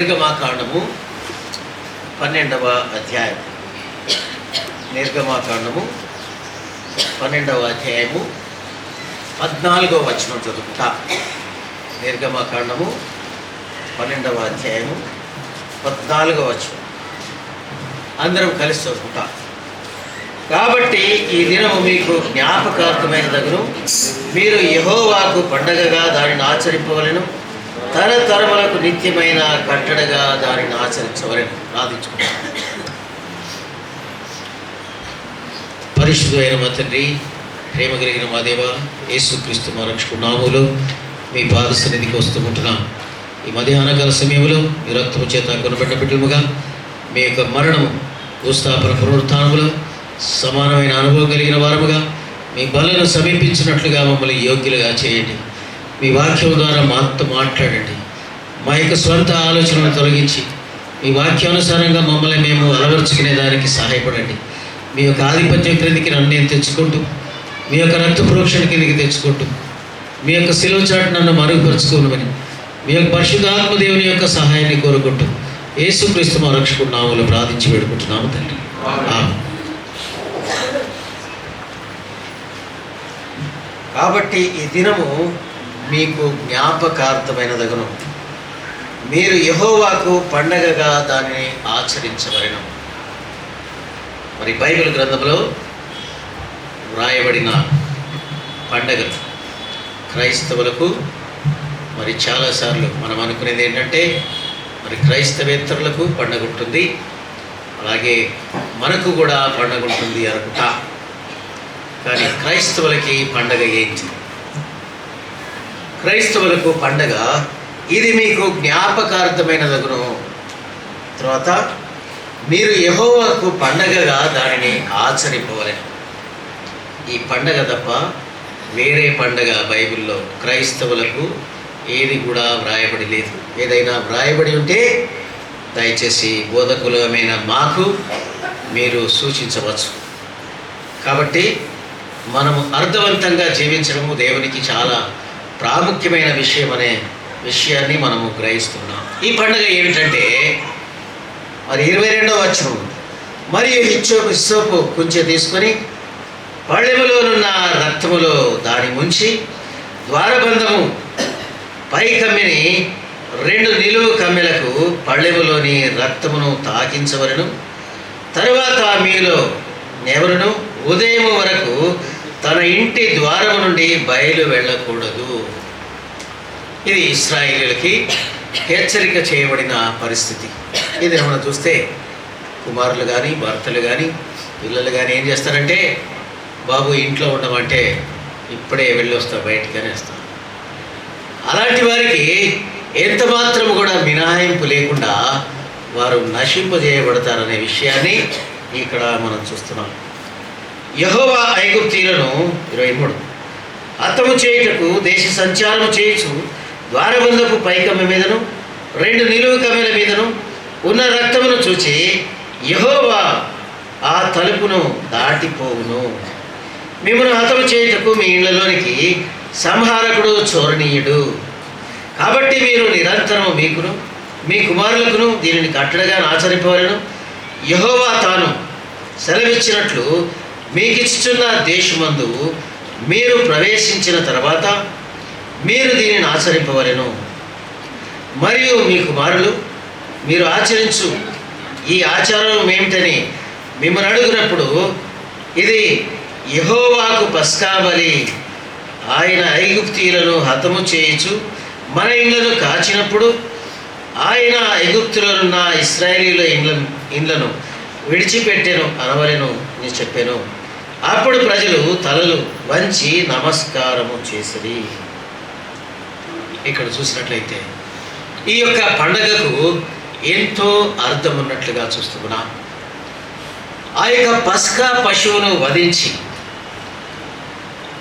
నిర్గమాకాండము 12వ అధ్యాయం. నిర్గమాకాండము 12వ అధ్యాయము 14వ వచనం చదువుకుంటా. నిర్గమాకాండము 12వ అధ్యాయము 14వ వచనం అందరం కలిసి చదువుకుంటా. కాబట్టి ఈ దినము మీకు జ్ఞాపకార్థమైన దగును, మీరు యెహోవాకు పండగగా దానిని ఆచరింపవలెను, తరతరములకు నిత్యమైన కట్టడగా దానిని ఆచరించవలెను. ప్రార్థించుకుంటాం. పరిశుద్ధమైన మా తండ్రి, ప్రేమ కలిగిన మా దేవ, యేసుక్రీస్తు మా రక్షకుడి నామములో మీ పాద సన్నిధికి వస్తుంటున్నాం. ఈ మధ్యాహ్నకాల సమయంలో మీ రక్తము చేత కొనబడిన బిడ్డలుగా మీ యొక్క మరణము, భూస్థాపన, పునరుత్థానములో సమానమైన అనుభవం కలిగిన వారముగా మీ బలను సమీపించినట్లుగా మమ్మల్ని యోగ్యులుగా చేయండి. మీ వాక్యం ద్వారా మాతో మాట్లాడండి. మా యొక్క స్వంత ఆలోచనను తొలగించి మీ వాక్యానుసారంగా మమ్మల్ని మేము అలవర్చుకునే దానికి సహాయపడండి. మీ యొక్క ఆధిపత్యం క్రిందికి నన్ను నేను తెచ్చుకుంటూ, మీ యొక్క రక్త ప్రోక్షణ కిందికి తెచ్చుకుంటూ, మీ యొక్క శిలువ చాటు నన్ను మరుగుపరుచుకోనమని మీ యొక్క పరిశుద్ధాత్మ దేవుని యొక్క సహాయాన్ని కోరుకుంటూ యేసుక్రీస్తు మా రక్షకుడి నామములో ప్రార్థించి వేడుకుంటున్నాము తండ్రి. ఆమేన్. కాబట్టి ఈ దినము మీకు జ్ఞాపకార్థమైనదగును, మీరు యెహోవాకు పండగగా దానిని ఆచరించవలెను. మరి బైబిల్ గ్రంథంలో వ్రాయబడిన పండగలు క్రైస్తవులకు మరి చాలాసార్లు మనం అనుకునేది ఏంటంటే, మరి క్రైస్తవేతరులకు పండగ ఉంటుంది, అలాగే మనకు కూడా పండగ ఉంటుంది అనుకుంటా. కానీ క్రైస్తవులకి పండగ ఏంటి? క్రైస్తవులకు పండగ ఇది మీకు జ్ఞాపకార్థమైనదగును. తర్వాత మీరు యెహోవాకు పండగగా దానిని ఆచరింపవలెను. ఈ పండగ తప్ప వేరే పండగ బైబిల్లో క్రైస్తవులకు ఏది కూడా వ్రాయబడి లేదు. ఏదైనా వ్రాయబడి ఉంటే దయచేసి బోధకులమైన మాకు మీరు సూచించవచ్చు. కాబట్టి మనము అర్థవంతంగా జీవించడము దేవునికి చాలా ప్రాముఖ్యమైన విషయం అనే విషయాన్ని మనము గ్రహిస్తున్నాం. ఈ పండుగ ఏమిటంటే, మరి 22వ వచనం, మరియు హిస్సోపు కుంచె తీసుకొని పళ్ళెములోనున్న రక్తములో దాని ముంచి ద్వారబంధము పై కమ్మిని 2 నిలువు కమ్మెలకు పళ్ళెములోని రక్తమును తాకించవలెను. తరువాత మీలో ఎవరును ఉదయం వరకు తన ఇంటి ద్వారము నుండి బయలు వెళ్ళకూడదు. ఇది ఇశ్రాయేలీయులకి హెచ్చరిక చేయబడిన పరిస్థితి. ఇది మనం చూస్తే కుమారులు కానీ భర్తలు కానీ పిల్లలు కానీ ఏం చేస్తారంటే, బాబు ఇంట్లో ఉండమంటే ఇప్పుడే వెళ్ళి వస్తా, బయటికనే వస్తా. అలాంటి వారికి ఎంత మాత్రం కూడా మినహాయింపు లేకుండా వారు నశింపజేయబడతారనే విషయాన్ని ఇక్కడ మనం చూస్తున్నాం. యెహోవా ఐగుప్తీయులను 23 హతము చేయుటకు దేశ సంచారము చేయుచు ద్వారబంధపు పైకమ్మ మీదను 2 నిలువు కమ్మెల మీదను ఉన్న రక్తమును చూచి యెహోవా ఆ తలుపును దాటిపోవును. మిమ్మల్ని హతము చేయుటకు మీ ఇళ్లలోనికి సంహారకుడు చోరణీయుడు. కాబట్టి మీరు నిరంతరము మీకును మీ కుమారులకును దీనిని కట్టడగా ఆచరింపవలెను. యెహోవా తాను సెలవిచ్చినట్లు మీకిచ్చుచున్న దేశమందు మీరు ప్రవేశించిన తర్వాత మీరు దీనిని ఆచరింపవలెను. మరియు మీ కుమారులు మీరు ఆచరించు ఈ ఆచారం ఏమిటని మిమ్మల్ని అడుగునప్పుడు, ఇది యెహోవాకు పస్కా బలి. ఆయన ఐగుప్తీయులను హతము చేయుచు మన ఇళ్లను కాచినప్పుడు ఆయన ఐగుప్తులోనున్న ఇశ్రాయేలీయుల ఇండ్లను విడిచిపెట్టెను అనవలెను అని చెప్పాను. అప్పుడు ప్రజలు తలలు వంచి నమస్కారము చేసిరి. ఇక్కడ చూసినట్లయితే ఈ యొక్క పండగకు ఎంతో అర్థం ఉన్నట్లుగా చూస్తున్నాం. ఆ యొక్క పస్కా పశువును వధించి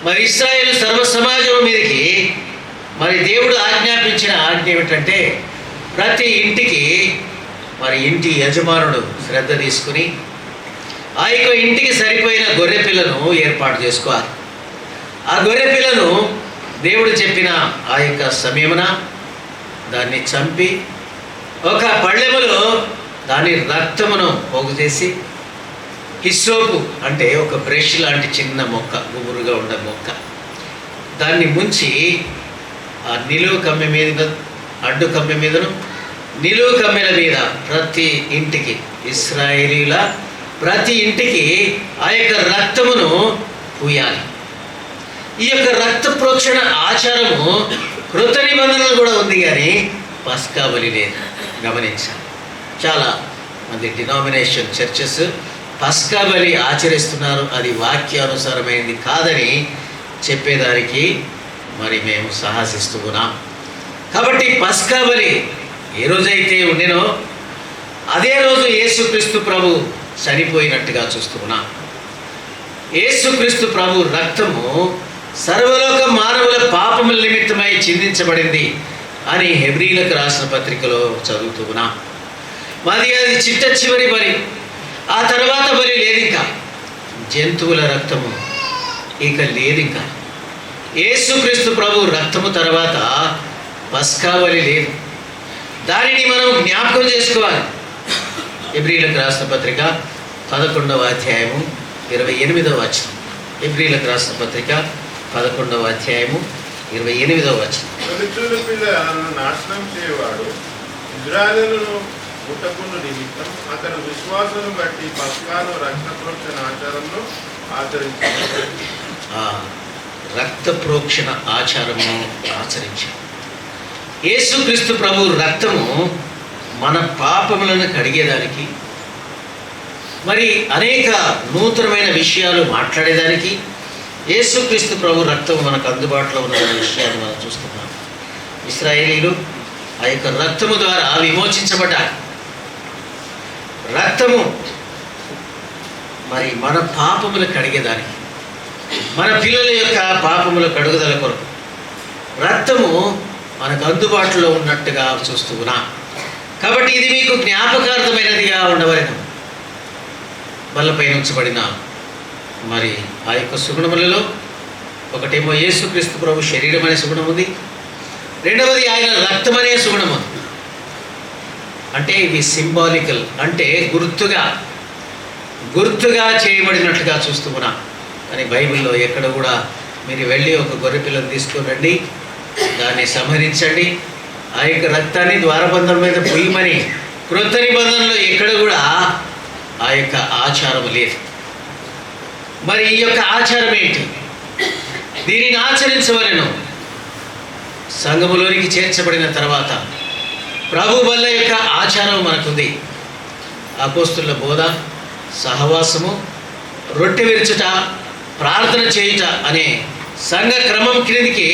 మరి ఇశ్రాయేలు సర్వ సమాజం మీదకి మరి దేవుడు ఆజ్ఞాపించిన ఆజ్ఞ ఏమిటంటే, ప్రతి ఇంటికి మరి ఇంటి యజమానుడు శ్రద్ధ తీసుకుని ఆ యొక్క ఇంటికి సరిపోయిన గొర్రె పిల్లను ఏర్పాటు చేసుకోవాలి. ఆ గొర్రె పిల్లను దేవుడు చెప్పిన ఆ యొక్క సమయమున దాన్ని చంపి ఒక పళ్ళెములో దాని రక్తమును పోగు చేసి హిస్సోపు అంటే ఒక బ్రష్ లాంటి చిన్న మొక్క, గుబురుగా ఉండే మొక్క, దాన్ని ముంచి ఆ నిలువు కమ్మె మీద, అడ్డు కమ్మె మీదను నిలువు కమ్మెల మీద ప్రతి ఇంటికి, ఇశ్రాయేలీల ప్రతి ఇంటికి ఆ యొక్క రక్తమును పూయాలి. ఈ యొక్క రక్త ప్రోక్షణ ఆచారము కృత నిబంధనలు కూడా ఉంది, కానీ పస్కా బలి లేదు. గమనించాలి. చాలా మంది డినామినేషన్ చర్చెస్ పస్కా బలి ఆచరిస్తున్నారు, అది వాక్యానుసారమైనది కాదని చెప్పేదానికి మరి మేము సాహసిస్తూ ఉన్నాం. కాబట్టి పస్కా బలి ఏ రోజైతే ఉండేనో అదే రోజు యేసుక్రీస్తు ప్రభు చనిపోయినట్టుగా చూస్తూ ఉన్నాం. యేసుక్రీస్తు ప్రభు రక్తము సర్వలోక మానవుల పాపముల నిమిత్తమై చిందించబడింది అని హెబ్రీలకు రాసిన పత్రికలో చదువుతూ ఉన్నాం. మాది అది చిట్ట చివరి బలి. ఆ తర్వాత బలి లేదు, ఇంకా జంతువుల రక్తము ఇక లేదు. ఇంకా యేసుక్రీస్తు ప్రభు రక్తము తర్వాత పస్కా బలి లేదు. దానిని మనం జ్ఞాపకం చేసుకోవాలి. హెబ్రీలకు రాసిన పత్రిక 11వ అధ్యాయము 28వ వచనం. హెబ్రీలకు రాసిన పత్రిక 11వ అధ్యాయము 28వ వచనం. నాశనం చేయవాడు ఇజ్రాయేలును ముట్టకుండా నిమిత్తం అతను విశ్వాసం బట్టి పస్కాను రక్త ప్రోక్షణ ఆచారంలో ఆచరించాడు. రక్త ప్రోక్షణ ఆచారము ఆచరించాడు. యేసుక్రీస్తు ప్రభు రక్తము మన పాపములను కడిగేదానికి, మరి అనేక నూతనమైన విషయాలు మాట్లాడేదానికి యేసుక్రీస్తు ప్రభు రక్తము మనకు అందుబాటులో ఉన్న విషయాన్ని మనం చూస్తున్నాం. ఇశ్రాయేలీలు ఆ యొక్క రక్తము ద్వారా విమోచించబడ్డారు. రక్తము మరి మన పాపములు కడిగేదానికి, మన పిల్లల యొక్క పాపముల కడుగుదల కొరకు రక్తము మనకు అందుబాటులో ఉన్నట్టుగా చూస్తూ ఉన్నాం. కాబట్టి ఇది మీకు జ్ఞాపకార్థమైనదిగా ఉండవలెను. బల్లపైన ఉంచబడిన మరి ఆ యొక్క సుగుణములలో ఒకటేమో యేసుక్రీస్తు ప్రభు శరీరం అనే సుగుణం ఉంది, రెండవది ఆయన రక్తం అనే సుగుణం ఉంది. అంటే ఇవి సింబాలికల్, అంటే గుర్తుగా చేయబడినట్లుగా చూస్తూ ఉన్నాం. కానీ బైబిల్లో ఎక్కడ కూడా మీరు వెళ్ళి ఒక గొర్రె పిల్లను తీసుకొని రండి, దాన్ని సంహరించండి, ఆ యొక్క రక్తాన్ని ద్వారబంధం మీద పొయ్యమని క్రొత్త నిబంధనలో ఎక్కడ కూడా ఆ యొక్క ఆచారం లేదు. మరి ఈ యొక్క ఆచారం ఏంటి? దీనిని ఆచరించవలెను. సంఘములోనికి చేర్చబడిన తర్వాత ప్రభు వల్ల యొక్క ఆచారం మనకుంది. అపోస్తుల బోధ, సహవాసము, రొట్టె విరుచుట, ప్రార్థన చేయుట అనే సంఘ క్రమం క్రిందికి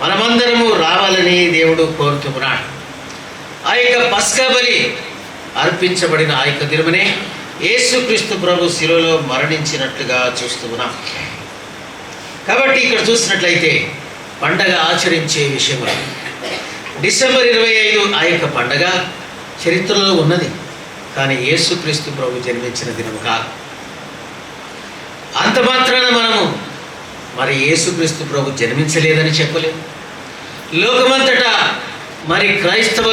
మనమందరము రావాలని దేవుడు కోరుతున్నాడు. ఆ యొక్క పస్కా బలి అర్పించబడిన ఆ యొక్క దినమనే యేసుక్రీస్తు ప్రభు శిలువలో మరణించినట్లుగా చూస్తూ ఉన్నాం. కాబట్టి ఇక్కడ చూసినట్లయితే పండగ ఆచరించే విషయంలో డిసెంబర్ 25 ఆ యొక్క పండగ చరిత్రలో ఉన్నది, కానీ యేసుక్రీస్తు ప్రభు జన్మించిన దినం కాదు. అంత మాత్రాన మనము మరి యేసుక్రీస్తు ప్రభు జన్మించలేదని చెప్పలేము. లోకమంతటా మరి క్రైస్తవ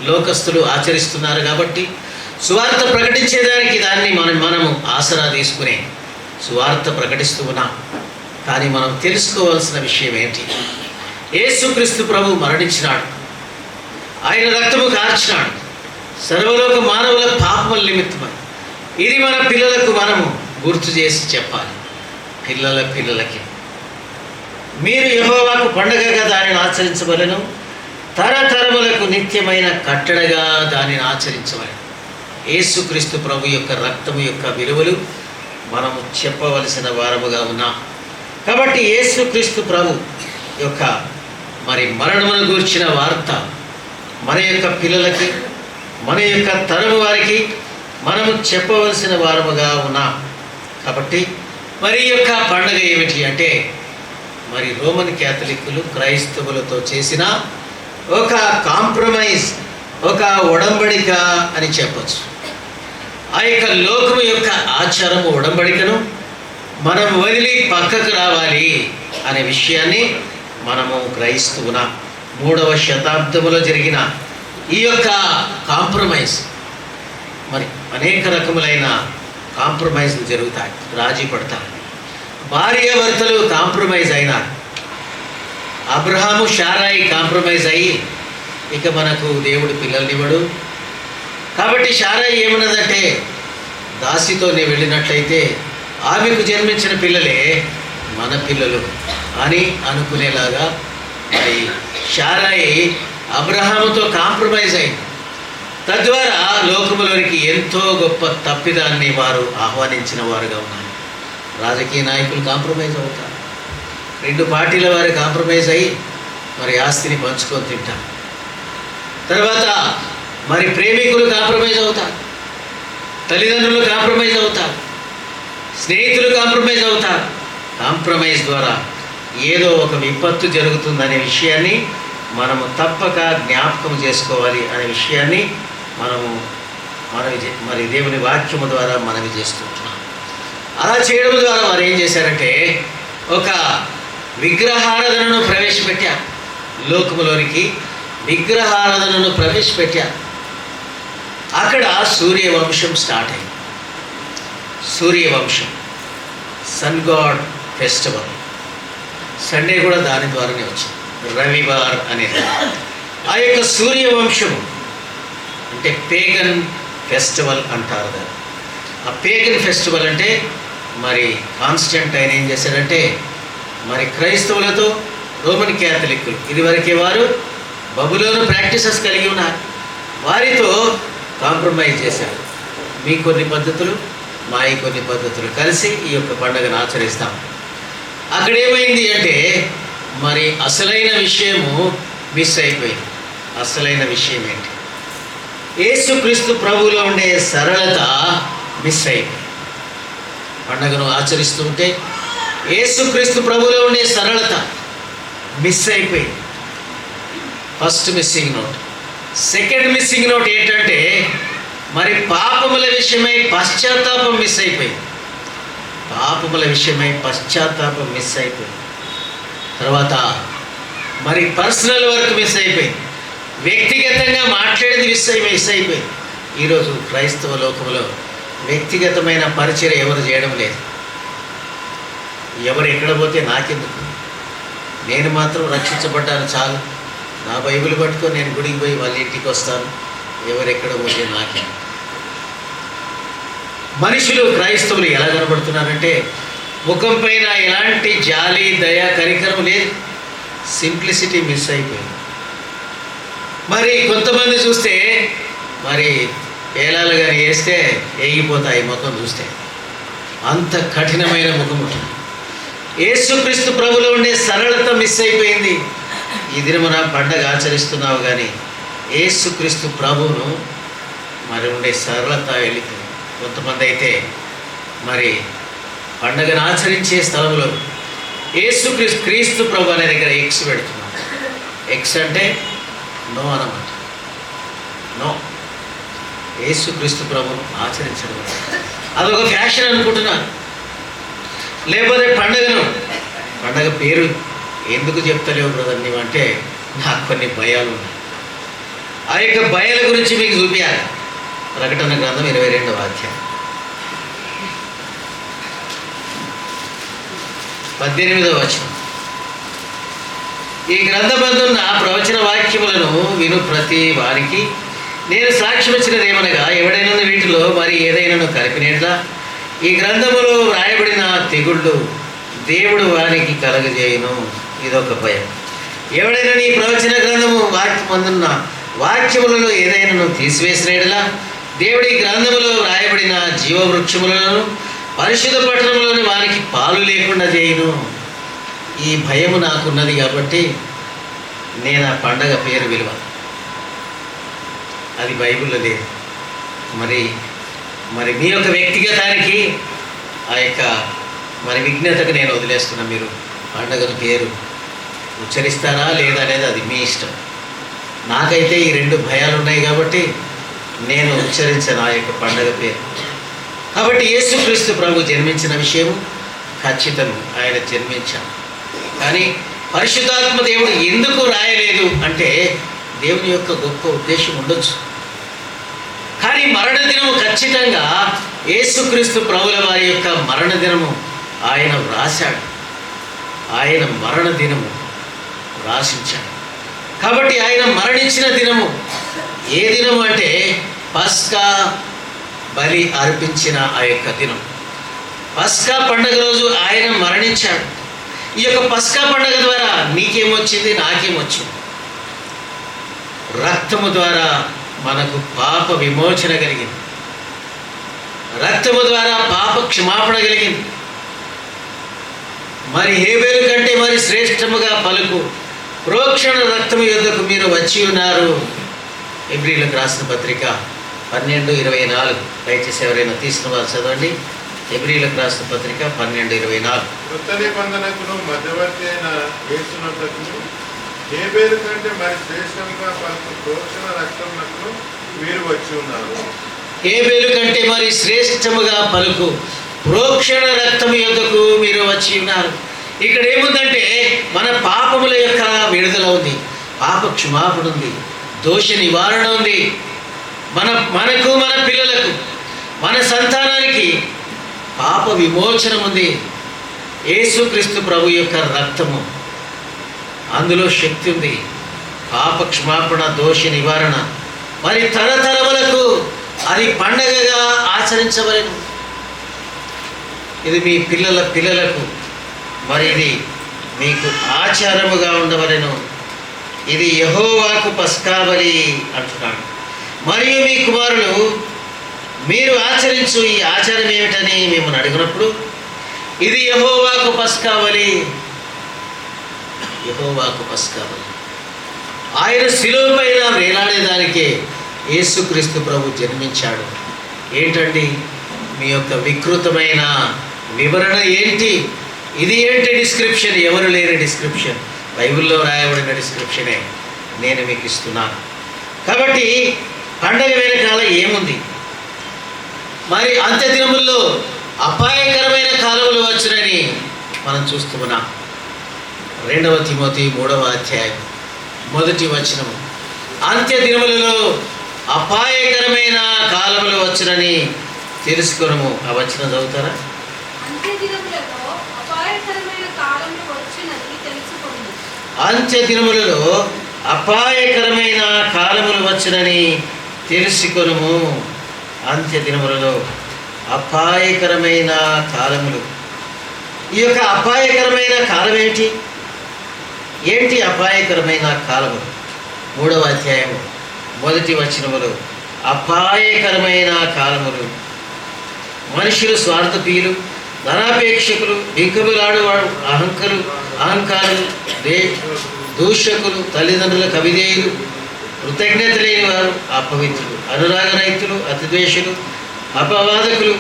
లోకస్తులు ఆచరిస్తున్నారు కాబట్టి సువార్త ప్రకటించేదానికి దాన్ని మనము ఆసరా తీసుకునే సువార్త ప్రకటిస్తూ ఉన్నాం. కానీ మనం తెలుసుకోవాల్సిన విషయం ఏంటి? యేసుక్రీస్తు ప్రభు మరణించినాడు, ఆయన రక్తము కార్చినాడు సర్వలోక మానవుల పాపముల నిమిత్తమై. ఇది మన పిల్లలకు మనము గుర్తు చేసి చెప్పాలి. పిల్లలకి మీరు యెహోవాకు పండగగా దానిని ఆచరించవలెను, తరతరములకు నిత్యమైన కట్టడగా దానిని ఆచరించవలెను. యేసుక్రీస్తు ప్రభు యొక్క రక్తము యొక్క విలువలు మనము చెప్పవలసిన వారముగా ఉన్నాం. కాబట్టి యేసుక్రీస్తు ప్రభు యొక్క మరి మరణమును గూర్చిన వార్త మన యొక్క పిల్లలకి, మన యొక్క తరము వారికి మనము చెప్పవలసిన వారముగా ఉన్నాం. కాబట్టి మరి యొక్క పండుగ ఏమిటి అంటే, మరి రోమన్ క్యాథలిక్కులు క్రైస్తవులతో చేసిన ఒక కాంప్రమైజ్, ఒక ఒడంబడిక అని చెప్పచ్చు. ఆ యొక్క లోకము యొక్క ఆచారము ఒడంబడికను మనం వదిలి పక్కకు రావాలి అనే విషయాన్ని మనము గ్రహిస్తూ ఉన్నాం. 3వ శతాబ్దములో జరిగిన ఈ యొక్క కాంప్రమైజ్, మరి అనేక రకములైన కాంప్రమైజ్లు జరుగుతాయి, రాజీ పడతారు. భార్యాభర్తలు కాంప్రమైజ్ అయినారు. అబ్రహాము షారాయి కాంప్రమైజ్ అయ్యి ఇక మనకు దేవుడు పిల్లల్నివ్వడు. కాబట్టి షారాయి ఏమన్నదంటే, దాసితో నేను వెళ్ళినట్లయితే ఆమెకు జన్మించిన పిల్లలే మన పిల్లలు అని అనుకునేలాగా మరి షారాయి అబ్రహాముతో కాంప్రమైజ్ అయింది. తద్వారా లోకములోనికి ఎంతో గొప్ప తప్పిదాన్ని వారు ఆహ్వానించిన వారుగా ఉన్నారు. రాజకీయ నాయకులు కాంప్రమైజ్ అవుతారు, రెండు పార్టీల వారు కాంప్రమైజ్ అయ్యి మరి ఆస్తిని పంచుకొని తింటారు. తర్వాత మరి ప్రేమికులు కాంప్రమైజ్ అవుతారు, తల్లిదండ్రులు కాంప్రమైజ్ అవుతారు, స్నేహితులు కాంప్రమైజ్ అవుతారు. కాంప్రమైజ్ ద్వారా ఏదో ఒక విపత్తు జరుగుతుందనే విషయాన్ని మనము తప్పక జ్ఞాపకం చేసుకోవాలి అనే విషయాన్ని మరి దేవుని వాక్యము ద్వారా మనవి చేస్తుంటున్నాం. అలా చేయడం ద్వారా వారు ఏం చేశారంటే ఒక విగ్రహారాధనను ప్రవేశపెట్టారు. లోకములోనికి విగ్రహారాధనను ప్రవేశపెట్టారు. అక్కడ సూర్యవంశం స్టార్ట్ అయింది. Suryavamsham, sun god festival, Sunday కూడా దాని ద్వారానే వచ్చింది, రవివార్ అనేది. ఆ యొక్క సూర్యవంశం అంటే పేగన్ ఫెస్టివల్ అంటారు దాన్ని. ఆ పేగన్ ఫెస్టివల్ అంటే మరి కాన్స్టంటైన్ ఏం చేశారంటే మరి క్రైస్తవులతో రోమన్ క్యాథలిక్కులు ఇదివరకే వారు బబులోను ప్రాక్టీసెస్ కలిగి ఉన్నారు, వారితో కాంప్రమైజ్ చేశారు. మీ కొన్ని పద్ధతులు, మా కొన్ని పద్ధతులు కలిసి ఈ యొక్క పండుగను ఆచరిస్తాం. అక్కడ ఏమైంది అంటే మరి అసలైన విషయము మిస్ అయిపోయింది. అసలైన విషయం ఏంటి? యేసుక్రీస్తు ప్రభువులో ఉండే సరళత మిస్ అయిపోయింది. పండుగను ఆచరిస్తుంటే యేసుక్రీస్తు ప్రభువులో ఉండే సరళత మిస్ అయిపోయింది. First missing note. Second missing note ఏంటంటే మరి పాపముల విషయమై పశ్చాత్తాపం మిస్ అయిపోయింది. పాపముల విషయమై పశ్చాత్తాపం మిస్ అయిపోయింది. తర్వాత మరి పర్సనల్ వర్క్ మిస్ అయిపోయింది. వ్యక్తిగతంగా మాట్లాడేది మిస్ అయిపోయింది. ఈరోజు క్రైస్తవ లోకంలో వ్యక్తిగతమైన పరిచయం ఎవరు చేయడం లేదు. ఎవరు ఎక్కడ పోతే నాకెందుకు, నేను మాత్రం రక్షించబడ్డాను చాలు, నా బైబిల్ పట్టుకొని నేను గుడికి పోయి వాళ్ళ ఇంటికి వస్తాను, ఎవరు ఎక్కడ పోతే నాకే. మనుషులు క్రైస్తవులు ఎలా కనబడుతున్నారంటే ముఖం పైన ఎలాంటి జాలి, దయ, కనికరం లేదు. సింప్లిసిటీ మిస్ అయిపోయింది. మరి కొంతమంది చూస్తే మరి పేలాలు కానీ వేస్తే ఏగిపోతాయి ముఖం చూస్తే, అంత కఠినమైన ముఖం ఉంటుంది. యేసుక్రీస్తు ప్రభులో ఉండే సరళత మిస్ అయిపోయింది. ఈ దినమున పండగ ఆచరిస్తున్నావు కానీ యేసుక్రీస్తు ప్రభువును మరి ఉండే సరళత వెళ్ళిపోయింది. కొంతమంది అయితే మరి పండగను ఆచరించే స్థలంలో క్రీస్తు ప్రభు అనే దగ్గర ఎక్స్ పెడుతున్నారు. ఎక్స్ అంటే నో అన్నమాట. నో, యేసుక్రీస్తు ప్రభువును ఆచరించడం అదొక ఫ్యాషన్ అనుకుంటున్నారు. లేకపోతే పండగ పేరు ఎందుకు చెప్తలేవు బ్రదర్ నీవు అంటే నాకు కొన్ని భయాలు ఉన్నాయి. ఆ యొక్క భయాల గురించి మీకు చూపించాలి. ప్రకటన గ్రంథం 22వ అధ్యాయం 18వ వచనం. ఈ గ్రంథమందున్న ప్రవచన వాక్యములను విను ప్రతి వారికి నేను సాక్ష్యం ఇచ్చినదేమనగా, ఎవడైనా వీటిలో మరి ఏదైనా కలిపినట్లా ఈ గ్రంథములో వ్రాయబడిన తెగుళ్ళు దేవుడు వారికి కలగజేయును. ఇదొక భయం. ఎవడైనా నీ ప్రవచన గ్రంథము వాక్యమందున్న వాక్యములలో ఏదైనా తీసివేసినట్లా దేవుడి గ్రంథములో వ్రాయబడిన జీవవృక్షములను పరిశుద్ధ పట్టణంలోని వారికి పాలు లేకుండా చేయును. ఈ భయము నాకున్నది కాబట్టి నేను ఆ పండగ పేరు విలువ. అది బైబిల్లో లేదు. మరి మీ యొక్క వ్యక్తిగతానికి ఆ యొక్క మరి విజ్ఞతకు నేను వదిలేస్తున్నా. మీరు పండగల పేరు ఉచ్చరిస్తారా లేదా అనేది అది మీ ఇష్టం. నాకైతే ఈ రెండు భయాలు ఉన్నాయి కాబట్టి నేను ఉచ్చరించాను ఆ యొక్క పండగ పేరు. కాబట్టి యేసుక్రీస్తు ప్రభు జన్మించిన విషయము ఖచ్చితము, ఆయన జన్మించాడు. కానీ పరిశుద్ధాత్మ దేవుడు ఎందుకు రాయలేదు అంటే దేవుని యొక్క గొప్ప ఉద్దేశం ఉండొచ్చు. కానీ మరణ దినము ఖచ్చితంగా యేసుక్రీస్తు ప్రభుల వారి యొక్క మరణ దినము ఆయన వ్రాశాడు. ఆయన మరణ దినము వ్రాసించాడు. కాబట్టి ఆయన మరణించిన దినము ఏ దినము అంటే పస్కా బలి అర్పించిన ఆ యొక్క దినం. పస్కా పండుగ రోజు ఆయన మరణించాడు. ఈ యొక్క పస్కా పండుగ ద్వారా నీకేమొచ్చింది, నాకేమొచ్చింది? రక్తము ద్వారా మనకు పాప విమోచన కలిగింది. రక్తము ద్వారా పాప క్షమాపణ కలిగింది. మరి హేబేలు కంటే మరి శ్రేష్టముగా పలుకు ప్రోక్షణ రక్తము యొద్దకు మీరు వచ్చి ఉన్నారు. హెబ్రీయులకు రాసిన పత్రిక 12:24. దయచేసి ఎవరైనా తీసిన వారు చదవండి. హెబ్రీయులకు రాసిన పత్రిక 12:24. కొత్త నిబంధనకును మధ్యవర్తి అయిన యేసునొద్దకును హేబేలు కంటే మరి శ్రేష్టంగా పలుకు ప్రోక్షణ రక్తమునకును మీరు వచ్చి ఉన్నారు. హేబేలు కంటే మరి శ్రేష్టముగా పలుకు ప్రోక్షణ రక్తము యొద్దకు మీరు వచ్చి ఉన్నారు. ఇక్కడ ఏముందంటే మన పాపముల యొక్క విడుదల ఉంది, పాప క్షమాపణ ఉంది, దోష నివారణ ఉంది. మనకు మన పిల్లలకు మన సంతానానికి పాప విమోచనం ఉంది. యేసుక్రీస్తు ప్రభు యొక్క రక్తము, అందులో శక్తి ఉంది. పాప క్షమాపణ, దోష నివారణ. మరి తరతరములకు అది పండగగా ఆచరించవలెను. ఇది మీ పిల్లల పిల్లలకు మరి ఇది మీకు ఆచారముగా ఉండవలెను. ఇది యెహోవాకు పస్కా బలి అంటున్నాడు. మరియు మీ కుమారులు మీరు ఆచరించు ఈ ఆచారం ఏమిటని మిమ్మల్ని అడిగినప్పుడు ఇది యెహోవాకు పస్కా బలి. యెహోవాకు పస్కా బలి. ఆయన శిలువ పైన వేలాడేదానికే యేసుక్రీస్తు ప్రభు జన్మించాడు. ఏంటండి మీ యొక్క వికృతమైన వివరణ ఏంటి? ఇది ఏంటి డిస్క్రిప్షన్? ఎవరు లేని డిస్క్రిప్షన్, బైబిల్లో రాయబడిన డిస్క్రిప్షనే నేను మీకు ఇస్తున్నాను. కాబట్టి పండగ వెనకాల ఏముంది? మరి అంత్య దినముల్లో అపాయకరమైన కాలములు వచ్చునని మనం చూస్తున్నాం. 2 తిమోతి 3వ అధ్యాయం 1వ వచనము. అంత్య దినములలో అపాయకరమైన కాలములు వచ్చునని తెలుసుకొనము. ఆ వచనం చదువుతారా? అంత్య దినములలో అపాయకరమైన కాలములు వచ్చునని తెలుసుకొనుము. అంత్య దినములలో అపాయకరమైన కాలములు. ఈ యొక్క అపాయకరమైన కాలం ఏంటి? ఏంటి అపాయకరమైన కాలములు? 3వ అధ్యాయము 1వ వచనములో అపాయకరమైన కాలములు. మనుషులు స్వార్థప్రియులు, ధనాపేక్షకులు, బింకములాడువాడు, అహంకారులు, దూషకులు, తల్లిదండ్రులకు అవిధేయులు, కృతజ్ఞత లేని వారు, అపవిత్రులు, అనురాగరహితులు, అతిద్వేషులు, అపవాదకులు,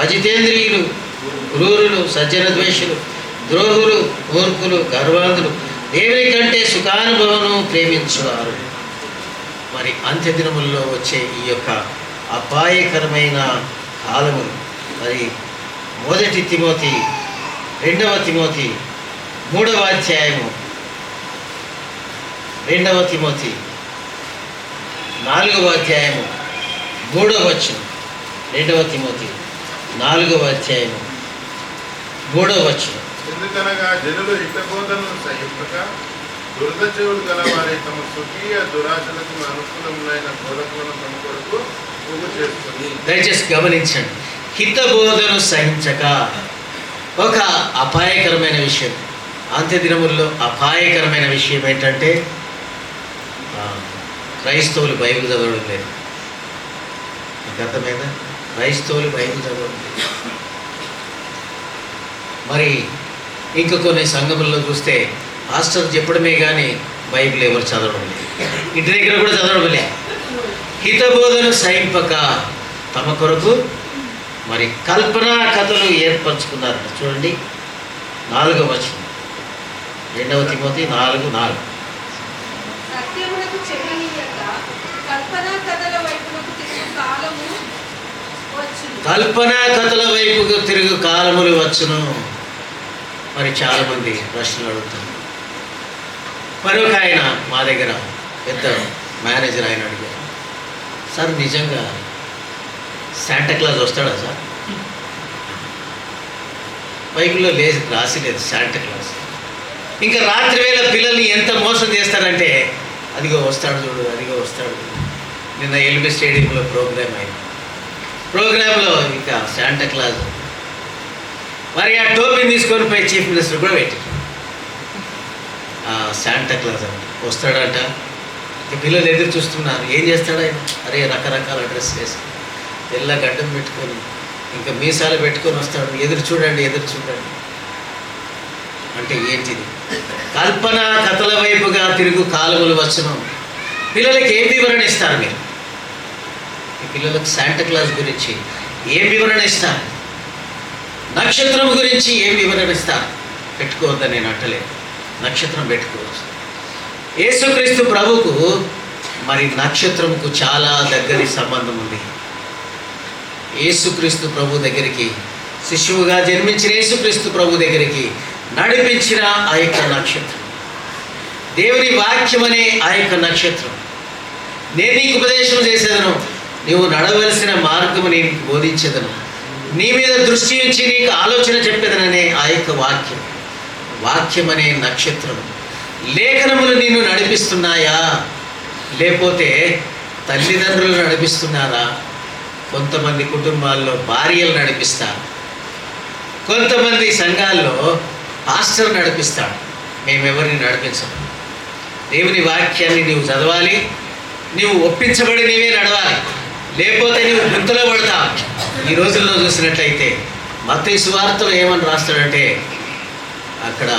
అజితేంద్రియులు, క్రూరులు, సజ్జన ద్వేషులు, ద్రోహులు, మూర్ఖులు, గర్వాంధులు, దేవుని కంటే సుఖానుభవను ప్రేమించువారు. మరి అంత్యదినముల్లో వచ్చే ఈ యొక్క అపాయకరమైన కాలములు. మరి 1 తిమోతి 2వ తిమోతి 3వ అధ్యాయము, 2వ తిమోతి 4వ అధ్యాయము 3వ వచనం. 2వ తిమోతి 4వ అధ్యాయము 3వ వచనం. ఎందుకనగా జనులు హితబోధనను సహింపక దురద చెవులు గలవారి తమ స్వకీయ దురాశలకు అనుకూలమైన బోధకులను తమ కొరకు పోగు చేసుకుని. దయచేసి గమనించండి. హితబోధను సహించక ఒక అపాయకరమైన విషయం. అంత్యదినముల్లో అపాయకరమైన విషయం ఏంటంటే క్రైస్తవులు బైబిల్ చదవడం లేదు. అర్థమైందా? క్రైస్తవులు బైబిల్ చదవడం లేదు. మరి ఇంకా కొన్ని సంఘముల్లో చూస్తే పాస్టర్ చెప్పడమే కానీ బైబిల్ ఎవరు చదవడం లేదు. ఇంటి దగ్గర కూడా చదవడం లేదు. హితబోధను సహింపక తమ కొరకు మరి కల్పనా కథలు ఏర్పరచుకున్నారట. చూడండి 4వ వచనం, 2వ తిమోతి 4:4. కల్పనా కథల వైపుకు తిరుగు కాలములు వచ్చును. మరి చాలామంది ప్రశ్నలు అడుగుతారు. మరొక ఆయన మా దగ్గర పెద్ద మేనేజర్ ఆయన అడిగారు, సార్ నిజంగా శాంటా క్లాజ్ వస్తాడా సార్? బైబిల్లో రాసి లేదు శాంటా క్లాజ్. ఇంకా రాత్రి వేళ పిల్లల్ని ఎంత మోసం చేస్తారంటే, అదిగో వస్తాడు చూడు, అదిగో వస్తాడు. నిన్న ఎల్బీ స్టేడియంలో ప్రోగ్రామ్ అయింది. ప్రోగ్రాంలో ఇంకా శాంటా క్లాజ్ మరి ఆ టోపీని తీసుకొని పోయి చీఫ్ మినిస్టర్ కూడా పెట్టారు. శాంటా క్లాజ్ అంటే వస్తాడంట. పిల్లలు ఎదురు చూస్తున్నారు, ఏం చేస్తాడు ఆయన? అరే రకరకాల డ్రెస్ వేసి తెల్ల గడ్డం పెట్టుకొని ఇంకా మీసాలు పెట్టుకొని వస్తాడు. ఎదురు చూడండి, ఎదురు చూడండి అంటే ఏంటిది? కల్పన కథల వైపుగా తిరుగు కాలములు వచ్చును. పిల్లలకి ఏం వివరణ ఇస్తారు మీరు? ఈ పిల్లలకు శాంటా క్లాజ్ గురించి ఏం వివరణ ఇస్తారు? నక్షత్రం గురించి ఏం వివరణ ఇస్తారు? పెట్టుకోవద్దని నేను అంటలేదు, నక్షత్రం పెట్టుకోవచ్చు. యేసుక్రీస్తు ప్రభుకు మరి నక్షత్రంకు చాలా దగ్గరి సంబంధం ఉంది. యేసుక్రీస్తు ప్రభు దగ్గరికి, శిశువుగా జన్మించిన యేసుక్రీస్తు ప్రభు దగ్గరికి నడిపించిన ఆ యొక్క నక్షత్రం, దేవుని వాక్యం అనే ఆ యొక్క నక్షత్రం. నేను నీకు ఉపదేశం చేసేదను, నీవు నడవలసిన మార్గము నేను బోధించేదను, నీ మీద దృష్టి ఉంచి నీకు ఆలోచన చెప్పేదననే ఆ యొక్క వాక్యం, వాక్యం అనే నక్షత్రం. లేఖనములు నిన్ను నడిపిస్తున్నాయా? లేకపోతే తల్లిదండ్రులు నడిపిస్తున్నారా? కొంతమంది కుటుంబాల్లో భార్యలు నడిపిస్తారు, కొంతమంది సంఘాల్లో పాస్టర్ నడిపిస్తాడు. మేమెవరిని నడిపించము. దేవుని వాక్యాన్ని నీవు చదవాలి, నీవు ఒప్పించబడి నీవే నడవాలి, లేకపోతే నీవు గుంతలో పడతావు. ఈ రోజుల్లో చూసినట్లయితే మత్తయి సువార్తలో ఏమని రాస్తాడంటే, అక్కడ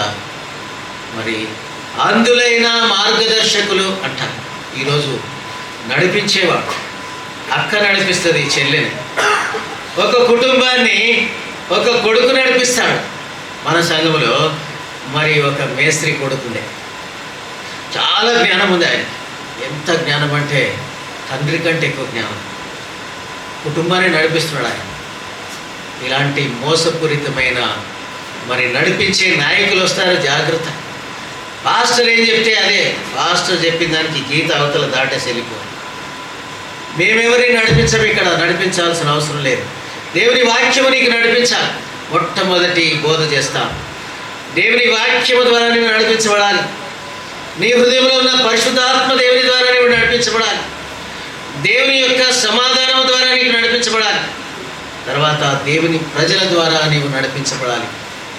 మరి అందులైన మార్గదర్శకులు అంటారు. ఈరోజు నడిపించేవాడు, అక్క నడిపిస్తుంది చెల్లెని, ఒక కుటుంబాన్ని ఒక కొడుకు నడిపిస్తాడు. మన సంఘంలో మరి ఒక మేస్త్రి కొడుకుండే, చాలా జ్ఞానం ఉంది ఆయన. ఎంత జ్ఞానం అంటే తండ్రి కంటే ఎక్కువ జ్ఞానం. కుటుంబాన్ని నడిపిస్తున్నాడు ఆయన. ఇలాంటి మోసపూరితమైన మరి నడిపించే నాయకులు వస్తారు, జాగ్రత్త. పాస్టర్ ఏం చెప్తే అదే, పాస్టర్ చెప్పిన దానికి గీత అవతల దాటేసి వెళ్ళిపోవాలి. మేమెవరిని నడిపించము, ఇక్కడ నడిపించాల్సిన అవసరం లేదు. దేవుని వాక్యము నీకు నడిపించాలి. మొట్టమొదటి బోధ చేస్తాం, దేవుని వాక్యము ద్వారా నీవు నడిపించబడాలి. నీ హృదయంలో ఉన్న పరిశుద్ధాత్మ దేవుని ద్వారా నీవు నడిపించబడాలి. దేవుని యొక్క సమాధానం ద్వారా నీకు నడిపించబడాలి. తర్వాత దేవుని ప్రజల ద్వారా నీవు నడిపించబడాలి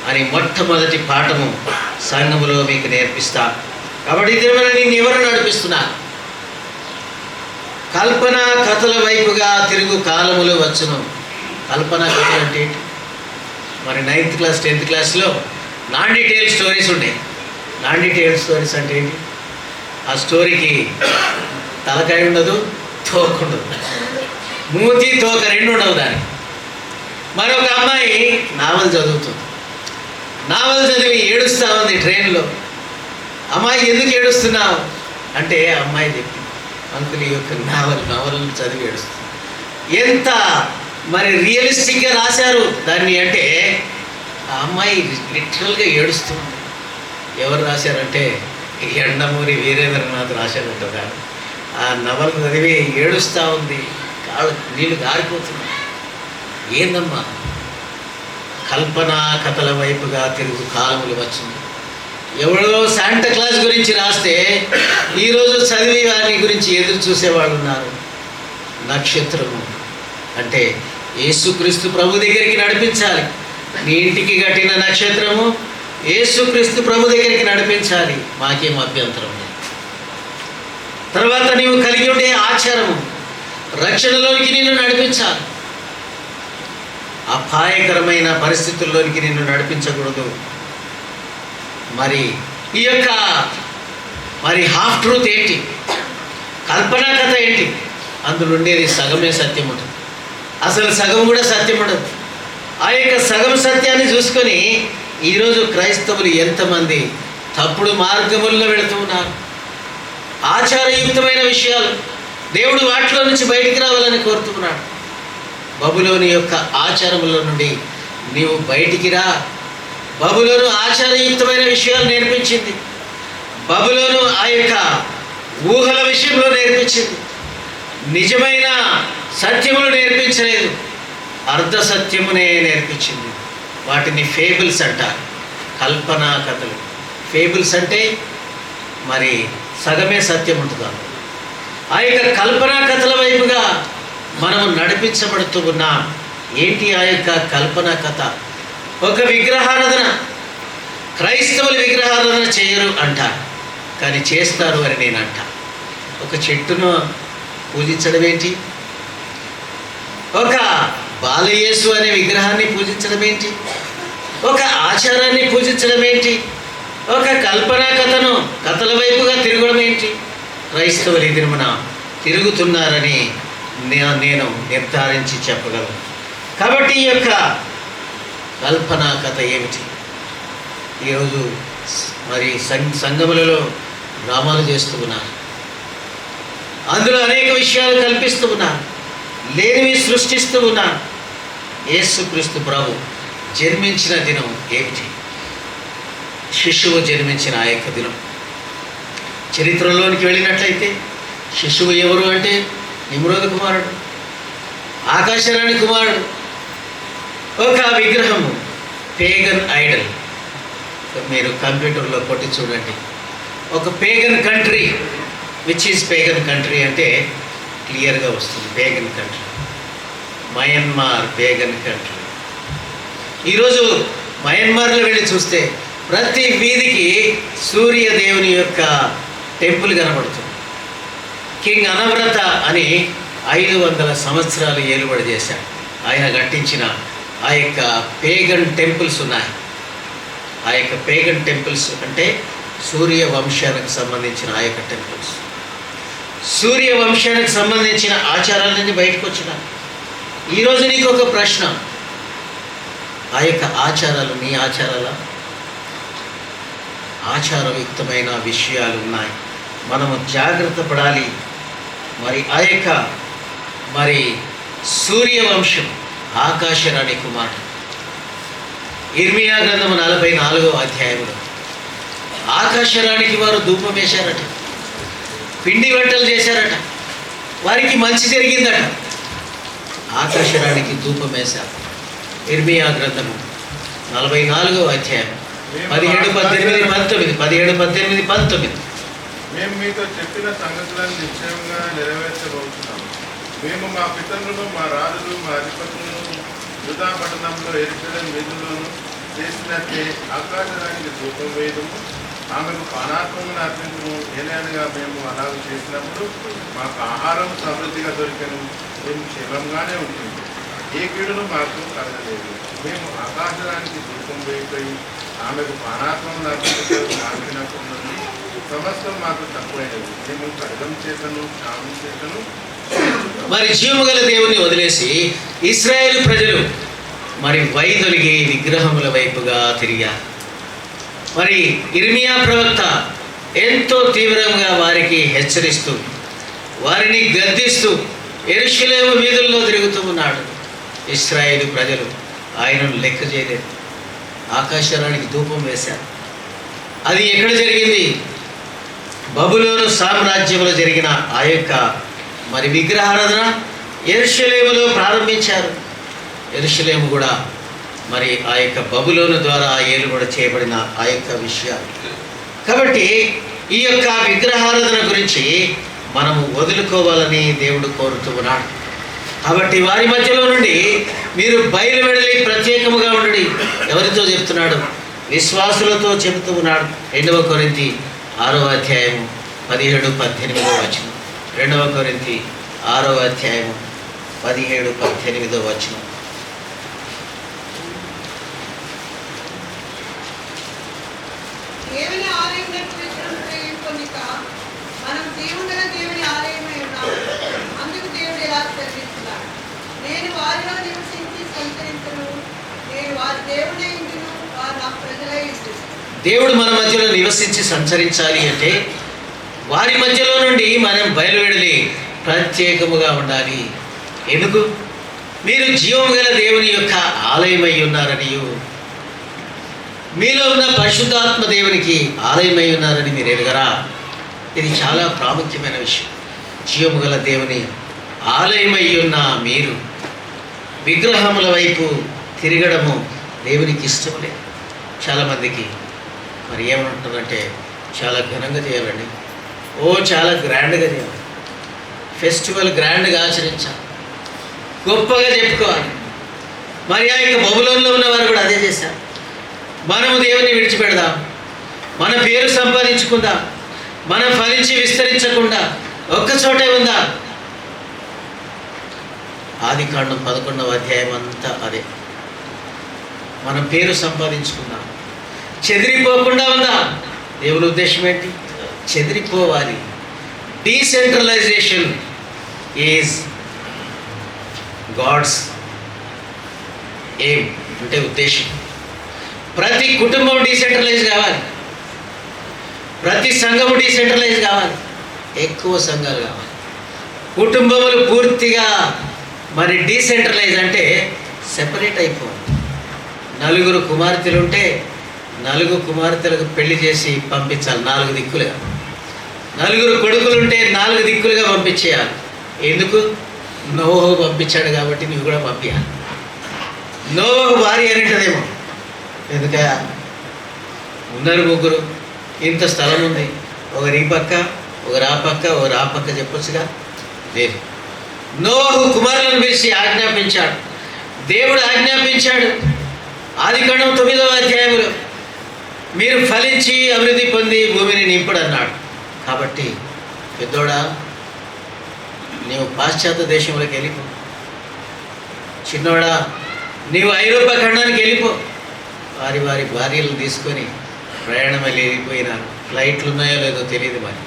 అని మొట్టమొదటి పాఠము సంఘములో మీకు నేర్పిస్తా. కాబట్టి దేవుని నిన్ను ఎవరు నడిపిస్తున్నారు? కల్పన కథల వైపుగా తిరుగు కాలములు వచ్చును. కల్పన కథలు అంటే ఏంటి? మరి 9th క్లాస్ 10th క్లాస్లో నాన్ డీటెయిల్ స్టోరీస్ ఉంటాయి. నాన్ డీటెయిల్ స్టోరీస్ అంటే ఏంటి? ఆ స్టోరీకి తలకాయ ఉండదు, తోక ఉండదు, మూతి తోక రెండు ఉండవు దానికి. మరొక అమ్మాయి నావల్ చదువుతుంది. నావల్ చదివి ఏడుస్తూ ఉంది ట్రైన్లో. అమ్మాయి ఎందుకు ఏడుస్తున్నావు అంటే అమ్మాయి చెప్పింది, అంకుల్ ఈ యొక్క నావల్ చదివి ఏడుస్తుంది. ఎంత మరి రియలిస్టిక్గా రాశారు దాన్ని అంటే ఆ అమ్మాయి లిటరల్గా ఏడుస్తుంది. ఎవరు రాశారంటే ఎండమూరి వీరేంద్రనాథ్ రాశారంట. దాన్ని ఆ నవల చదివి ఏడుస్తూ ఉంది, కాళ్ళు నీళ్ళు గారిపోతున్నాయి. ఏందమ్మా? కల్పన కథల వైపుగా తిరుగు కాలములు వచ్చింది. ఎవడో శాంటా క్లాజ్ గురించి రాస్తే ఈరోజు చదివి వారి గురించి ఎదురు చూసేవాళ్ళు ఉన్నారు. నక్షత్రము అంటే యేసుక్రీస్తు ప్రభు దగ్గరికి నడిపించాలి. నీ ఇంటికి కట్టిన నక్షత్రము యేసుక్రీస్తు ప్రభు దగ్గరికి నడిపించాలి. మాకేం అభ్యంతరం లేదు. తర్వాత నీవు కలిగి ఉండే ఆచారము రక్షణలోనికి నిన్ను నడిపించాలి. అపాయకరమైన పరిస్థితుల్లోనికి నిన్ను నడిపించకూడదు. మరి ఈ యొక్క మరి హాఫ్ ట్రూత్ ఏంటి? కల్పనా కథ ఏంటి? అందులో ఉండేది సగమే సత్యం ఉంటుంది, అసలు సగం కూడా సత్యం ఉండదు. ఆ యొక్క సగం సత్యాన్ని చూసుకొని ఈరోజు క్రైస్తవులు ఎంతమంది తప్పుడు మార్గముల్లో వెళుతూ ఉన్నారు. ఆచారయుక్తమైన విషయాలు దేవుడు వాటిలో నుంచి బయటికి రావాలని కోరుతున్నాడు. బబులోని యొక్క ఆచారముల నుండి నీవు బయటికి రా. బబులోను ఆచారయుక్తమైన విషయాలు నేర్పించింది. బబులోను ఆ యొక్క ఊహల విషయంలో నేర్పించింది. నిజమైన సత్యములు నేర్పించలేదు, అర్ధ సత్యమునే నేర్పించింది. వాటిని ఫేబుల్స్ అంటారు, కల్పనా కథలు. ఫేబుల్స్ అంటే మరి సగమే సత్యం ఉంటుంది. ఆ యొక్క కల్పనా కథల వైపుగా మనము నడిపించబడుతూ ఉన్నాం. ఏంటి ఆ యొక్క కల్పనా కథ? ఒక విగ్రహారాధన. క్రైస్తవులు విగ్రహారాధన చేయరు అంటారు, కానీ చేస్తారు అని నేను అంట. ఒక చెట్టును పూజించడం ఏంటి? ఒక బాలయేసు అనే విగ్రహాన్ని పూజించడం ఏంటి? ఒక ఆచారాన్ని పూజించడం ఏంటి? ఒక కల్పనా కథల వైపుగా తిరగడం ఏంటి? క్రైస్తవులు ఈ దినమున తిరుగుతున్నారని నేను నిర్ధారించి చెప్పగలను. కాబట్టి ఈ యొక్క కల్పనా కథ ఏమిటి? ఈరోజు మరి సంఘములలో డ్రామాలు చేస్తూ ఉన్నారు, అందులో అనేక విషయాలు కల్పిస్తూ ఉన్నారు, లేనివి సృష్టిస్తూ ఉన్నారు. యేసుక్రీస్తు ప్రభు జన్మించిన దినం ఏమిటి? శిశువు జన్మించిన ఆ యొక్క దినం. చరిత్రలోనికి వెళ్ళినట్లయితే శిశువు ఎవరు అంటే నిమ్రోధ కుమారుడు, ఆకాశరాణి కుమారుడు. ఒక విగ్రహము, పేగన్ ఐడల్. మీరు కంప్యూటర్లో కొట్టి చూడండి, ఒక pagan country. Which is pagan country అంటే క్లియర్గా వస్తుంది. Pagan country, Myanmar pagan country. ఈరోజు మయన్మార్లో వెళ్ళి చూస్తే ప్రతి వీధికి సూర్యదేవుని యొక్క టెంపుల్ కనబడుతుంది. కింగ్ అనవ్రత అని 500 సంవత్సరాలు ఏలుబడి చేశాడు. ఆయన కట్టించిన ఆ యొక్క పేగన్ టెంపుల్స్ ఉన్నాయి. ఆ యొక్క పేగన్ టెంపుల్స్ అంటే సూర్య వంశానికి సంబంధించిన ఆ యొక్క టెంపుల్స్, సూర్య వంశానికి సంబంధించిన ఆచారాలన్నీ బయటకు వచ్చినాయి. ఈరోజు నీకు ఒక ప్రశ్న, ఆ యొక్క ఆచారాలు నీ ఆచారాలా? ఆచారయుక్తమైన విషయాలు ఉన్నాయి, మనము జాగ్రత్త పడాలి. మరి ఆ యొక్క మరి సూర్యవంశం, ఆకాశరాణి కుమారుడు. ఇర్మియా గ్రంథము 44వ అధ్యాయంలో ఆకాశరాణికి వారు ధూపం వేశారట, పిండి వంటలు చేశారట, వారికి మంచి జరిగిందట. ఆకాశరాణికి ధూపం వేశారు. ఇర్మియా గ్రంథము 44వ అధ్యాయం 17, 18, 19. మేము మీతో చెప్పిన సంగతులను నిశ్చయంగా నెరవేర్చబోతున్నాము. మేము మా పితరులను, మా రాజులు, మా అధిపతులను యూదా పట్టణంలో యెరూషలేము వీధుల్లోనూ చేసినట్లే ఆకాశరానికి ధూపం వేయడము, ఆమెకు పానాత్మను అర్పించము. ఏలైనగా మేము అలాగ చేసినప్పుడు మాకు ఆహారం సమృద్ధిగా దొరికను, మేము క్షేమంగానే ఉంటుంది, ఏ కీడును మాకు కలగలేదు. మేము ఆకాశరానికి ధూపం వేయిపోయి ఆమెకు పానాత్మను అర్పించినప్పటి నుండి సమస్తం మాకు తక్కువైనది. మేము ఖడ్గం చేతను, క్షామం చేతను. మరి జీవముగల దేవుని వదిలేసి ఇశ్రాయేలు ప్రజలు మరి వైదొలిగి విగ్రహముల వైపుగా తిరిగారు. మరి ఇర్మియా ప్రవక్త ఎంతో తీవ్రంగా వారికి హెచ్చరిస్తూ, వారిని గద్దిస్తూ యెరూషలేము వీధుల్లో తిరుగుతూ ఉన్నాడు. ఇశ్రాయేలు ప్రజలు ఆయనను లెక్క చేయలేదు. ఆకాశరానికి ధూపం వేశారు. అది ఎక్కడ జరిగింది? బబులోను సామ్రాజ్యంలో జరిగిన ఆ యొక్క మరి విగ్రహారాధన యెరూషలేములో ప్రారంభించారు. యెరూషలేము కూడా మరి ఆ యొక్క బబులోను ద్వారా ఏలుబడి చేయబడిన ఆ యొక్క విషయాలు. కాబట్టి ఈ యొక్క విగ్రహారాధన గురించి మనము వదులుకోవాలని దేవుడు కోరుతూ ఉన్నాడు. కాబట్టి వారి మధ్యలో నుండి మీరు బయలువెడలి ప్రత్యేకముగా ఉండండి. ఎవరితో చెప్తున్నాడు? విశ్వాసులతో చెబుతూ ఉన్నాడు. 2వ కొరింథీ 6వ అధ్యాయము 17-18 వచనం. 2వ కొరింథీ 6వ అధ్యాయము 17-18 వచనం. దేవుని ఆలయంలో విగ్రహం ప్రయోగింపనిక మనం జీవగల దేవుని ఆలయమై ఉన్నాము. అందుకు దేవుడు ఎలా సెలవిస్తున్నాడు, నేను వారిలో నివసించి సంచరించను, నేను వారి దేవుడై ఉండును, వారు నా ప్రజలై ఉండును. దేవుడు మన మధ్యలో నివసించి సంచరించాలి అంటే వారి మధ్యలో నుండి మనం బయలువెడలి ప్రత్యేకముగా ఉండాలి. ఎందుకు? మీరు జీవము గల దేవుని యొక్క ఆలయమై ఉన్నారనియు, మీలో ఉన్న పరిశుద్ధాత్మ దేవునికి ఆలయమై ఉన్నారని మీరు ఎరుగరా? ఇది చాలా ప్రాముఖ్యమైన విషయం. జీవము గల దేవుని ఆలయమై ఉన్న మీరు విగ్రహముల వైపు తిరగడము దేవునికి ఇష్టం లేదు. చాలామందికి మరి ఏమంటారంటే చాలా ఘనంగా చేయాలండి, చాలా గ్రాండ్గా చేయాలి, ఫెస్టివల్ గ్రాండ్గా ఆచరించాలి, గొప్పగా చెప్పుకోవాలి. మరి ఆ యొక్క బబులోన్లో ఉన్నవారు కూడా అదే చేశారు. మనము దేవుని విడిచిపెడదాం, మన పేరు సంపాదించుకుందాం, మనం ఫలించి విస్తరించకుండా ఒక్కచోటే ఉందా. ఆదికాండం 11వ అధ్యాయం అంతా అదే. మనం పేరు సంపాదించుకుందాం, చెదిరిపోకుండా ఉందా. దేవుని ఉద్దేశం ఏంటి? చెదిరిపోవాలి. డీసెంట్రలైజేషన్ ఈజ్ గాడ్స్ ఎయిమ్, అంటే ఉద్దేశం. ప్రతి కుటుంబం డీసెంట్రలైజ్ కావాలి, ప్రతి సంఘము డీసెంట్రలైజ్ కావాలి, ఎక్కువ సంఘాలు కావాలి. కుటుంబములు పూర్తిగా మరి డీసెంట్రలైజ్ అంటే సెపరేట్ అయిపోవాలి. 4 కుమార్తెలు ఉంటే 4 కుమార్తెలకు పెళ్లి చేసి పంపించాలి, 4 దిక్కులుగా. 4 కొడుకులు ఉంటే 4 దిక్కులుగా పంపించేయాలి. ఎందుకు? నోవహు పంపించాడు కాబట్టి నువ్వు కూడా పంపించాలి. నోవహు భార్య అనేటదేమో, ఎందుక ఉన్నారు 3, ఇంత స్థలం ఉంది, ఒకరు ఈ పక్క, ఒకరు ఆ పక్క, ఒకరు ఆ పక్క చెప్పొచ్చుగా. లేదు. నోవహు కుమారులను పిలిచి ఆజ్ఞాపించాడు. దేవుడు ఆజ్ఞాపించాడు. ఆదికాండం 9వ అధ్యాయంలో మీరు ఫలించి అభివృద్ధి పొంది భూమిని నింపుడు అన్నాడు. కాబట్టి పెద్దోడా, నీవు పాశ్చాత్య దేశంలోకి వెళ్ళిపో. చిన్నోడా, నీవు ఐరోపా ఖండానికి వెళ్ళిపో. వారి వారి భార్యలను తీసుకొని ప్రయాణం వెళ్ళిపోయినారు. ఫ్లైట్లు ఉన్నాయో లేదో తెలియదు, మరి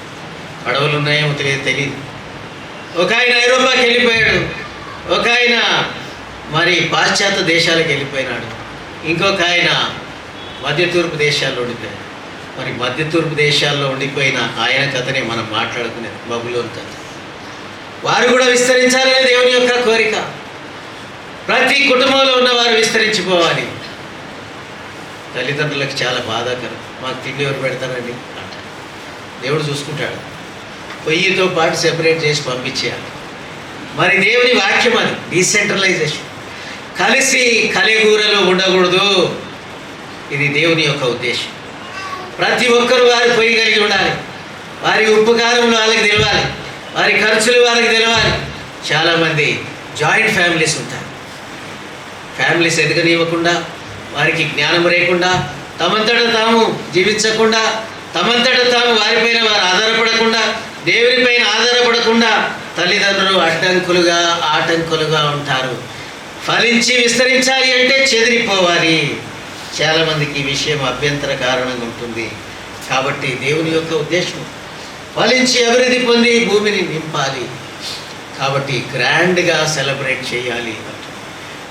పడవలు ఉన్నాయో తెలియదు. ఒక ఆయన ఐరోపాకి వెళ్ళిపోయాడు, ఒక ఆయన మరి పాశ్చాత్య దేశాలకు వెళ్ళిపోయినాడు, ఇంకొక ఆయన మధ్య తూర్పు దేశాల్లో ఉండిపోయాడు. మరి మధ్య తూర్పు దేశాల్లో ఉండిపోయిన ఆయన కథనే మనం మాట్లాడుకునేది, బబులోన్ కథ. వారు కూడా విస్తరించాలని దేవుని యొక్క కోరిక. ప్రతి కుటుంబంలో ఉన్నవారు విస్తరించిపోవాలి. తల్లిదండ్రులకు చాలా బాధాకరం, మాకు తిండి ఎవరు పెడతారండి అంటారు. దేవుడు చూసుకుంటాడు, పొయ్యితో పాటు సెపరేట్ చేసి పంపించేయాలి. మరి దేవుని వాక్యం అది డీసెంట్రలైజేషన్. కలిసి కలిగూరలు ఉండకూడదు, ఇది దేవుని యొక్క ఉద్దేశం. ప్రతి ఒక్కరు వారి పొయ్యి కలిగి ఉండాలి, వారి ఉప్పు కారంలో వాళ్ళకి తెలవాలి, వారి ఖర్చులు వాళ్ళకి తెలవాలి. చాలామంది జాయింట్ ఫ్యామిలీస్ ఉంటారు. ఫ్యామిలీస్ ఎదగనివ్వకుండా, వారికి జ్ఞానం లేకుండా, తమంతట తాము జీవించకుండా, తమంతట తాము వారిపైన వారు ఆధారపడకుండా, దేవునిపైన ఆధారపడకుండా తల్లిదండ్రులు అడ్డంకులుగా ఆటంకులుగా ఉంటారు. ఫలించి విస్తరించాలి అంటే చెదిరిపోవాలి. చాలామందికి ఈ విషయం అభ్యంతర కారణంగా ఉంటుంది. కాబట్టి దేవుని యొక్క ఉద్దేశం ఫలించి అభివృద్ధి పొంది భూమిని నింపాలి. కాబట్టి గ్రాండ్గా సెలబ్రేట్ చేయాలి.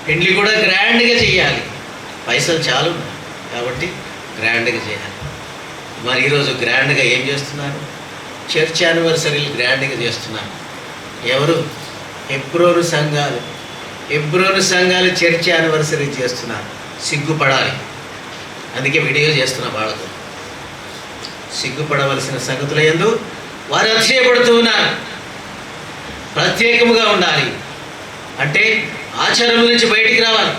పెండ్లి కూడా గ్రాండ్గా చేయాలి. పైసలు చాలు కాబట్టి గ్రాండ్గా చేయాలి. మరి ఈరోజు గ్రాండ్గా ఏం చేస్తున్నారు? చర్చ్ యానివర్సరీలు గ్రాండ్గా చేస్తున్నారు. ఎవరు? హెబ్రోను సంఘాలు చర్చ్ యానివర్సరీ చేస్తున్నారు. సిగ్గుపడాలి. అందుకే వీడియో చేస్తున్నా వాళ్ళతో. సిగ్గుపడవలసిన సంగతుల యందు వారు అతిశయపడుతూ ఉన్నారు. ప్రత్యేకముగా ఉండాలి అంటే ఆచారం నుంచి బయటికి రావాలి.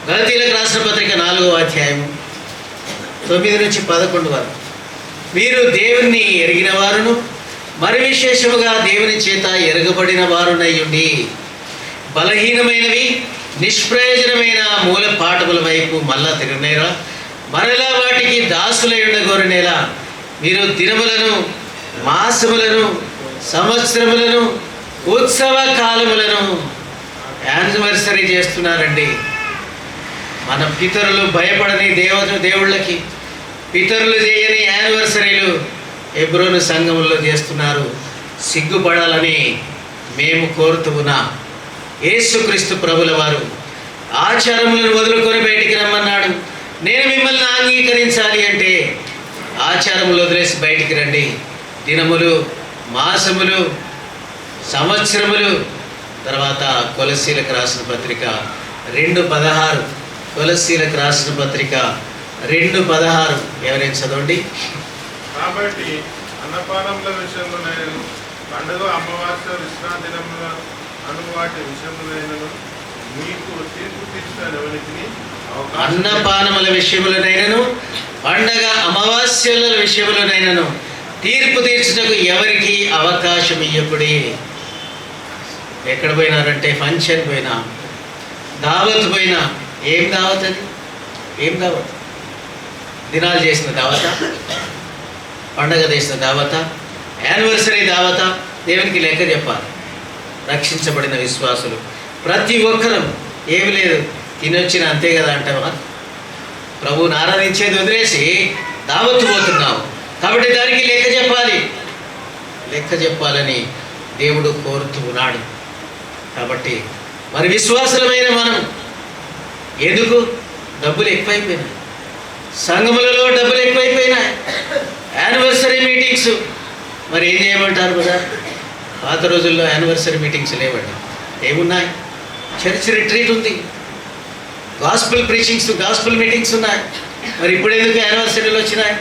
గలతీయులకు రాసిన పత్రిక 4వ అధ్యాయం 9 నుంచి 11 వరకు. మీరు దేవుణ్ణి ఎరిగిన వారును మరి విశేషముగా దేవుని చేత ఎరగబడిన వారునయ్యుండి బలహీనమైనవి నిష్ప్రయోజనమైన మూల పాఠముల వైపు మళ్ళా తిరగనేరా, మరలా వాటికి దాసులై ఉండగోరనేలా మీరు దినములను, మాసములను, సంవత్సరములను, ఉత్సవ కాలములను యానివర్సరీ చేస్తున్నారండి. మన పితరులు భయపడని దేవుళ్ళకి పితరులు చేయని యానివర్సరీలు హెబ్రోను సంఘముల్లో చేస్తున్నారు. సిగ్గుపడాలని మేము కోరుతూ ఉన్నాం. యేసుక్రీస్తు ప్రభుల వారు ఆచారములను వదులుకొని బయటికి రమ్మన్నాడు. నేను మిమ్మల్ని అంగీకరించాలి అంటే ఆచారములు వదిలేసి బయటికి రండి. దినములు, మాసములు, సంవత్సరములు. తర్వాత కొలస్సీలకు రాసిన పత్రిక 2:16. కొలస్సీలకు రాసిన పత్రిక 2:16 ఎవరైనా చదవండి. కాబట్టి అన్న అన్నపానముల విషయంలోనైనను పండుగ అమావాస్య విశ్రాంతి దినముల అను వాటి విషయంలోనైనను మీకు తీర్పు తీర్చిన ఎవరికి అన్నపానముల విషయములనైనను పండగ అమావాస్యల విషయములనైనను తీర్పు తీర్చుటకు ఎవరికి అవకాశం ఇవ్వకుడి. ఎక్కడ పోయినారంటే ఫంక్షన్ పోయినా, దావత్ పోయినా. ఏం దావత్ అది? ఏం దావత్? దినాలు చేసిన దావత, పండగ చేసిన దావత, యానివర్సరీ దావత, దేవునికి లెక్క చెప్పాలి. రక్షించబడిన విశ్వాసులు ప్రతి ఒక్కరం ఏమి లేదు, తినొచ్చిన అంతే కదా అంటావా? ప్రభువుని ఆరాధించేది వదిలేసి దావత్తు పోతున్నావు కాబట్టి దానికి లెక్క చెప్పాలి. లెక్క చెప్పాలని దేవుడు కోరుతూ ఉన్నాడు. కాబట్టి మరి విశ్వాసులమైన మనం ఎందుకు డబ్బులు ఎక్కువైపోయినాయి, సంఘములలో డబ్బులు ఎక్కువైపోయినాయి, యానివర్సరీ మీటింగ్స్. మరి ఏం చేయమంటారు కదా? పాత రోజుల్లో యానివర్సరీ మీటింగ్స్ లేవండి. ఏమున్నాయి? చర్చ్ రిట్రీట్ ఉంది, గాస్పుల్ ప్రీచింగ్స్, గాస్పుల్ మీటింగ్స్ ఉన్నాయి. మరి ఇప్పుడు ఎందుకు యానివర్సరీలు వచ్చినాయి?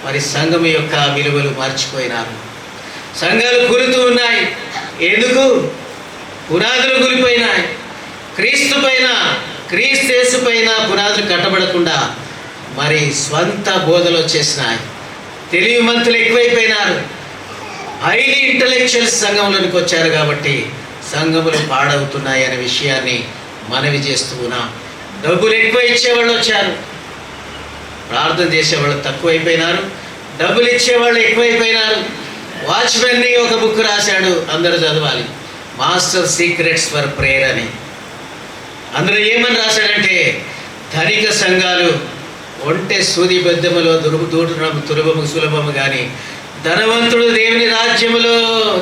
మరి సంఘం యొక్క విలువలు మర్చిపోయినారు. సంఘాలు కూలుతూ ఉన్నాయి. ఎందుకు? పునాదులు కూలిపోయినాయి. క్రీస్తు పైన, క్రీస్తు యేసు పైన పునాదులు కట్టబడకుండా మరి స్వంత బోధలు వచ్చేసినాయి. తెలివిమంతులు ఎక్కువైపోయినారు. హైలీ ఇంటలెక్చువల్స్ సంఘంలోనికి వచ్చారు కాబట్టి సంఘములు పాడవుతున్నాయి అనే విషయాన్ని మనవి చేస్తూ ఉన్నాం. డబ్బులు ఎక్కువ ఇచ్చేవాళ్ళు వచ్చారు, ప్రార్థన చేసేవాళ్ళు తక్కువైపోయినారు. డబ్బులు ఇచ్చేవాళ్ళు ఎక్కువైపోయినారు. వాచ్మెన్ని ఒక బుక్ రాశాడు, అందరూ చదవాలి, మాస్టర్ సీక్రెట్స్ ఫర్ ప్రేయర్ అని. అందులో ఏమని రాశాడంటే, ధనిక సంఘాలు ఒంటె సూది బెద్దములో దూడడం సులభము సులభము కానీ ధనవంతుడు దేవుని రాజ్యములో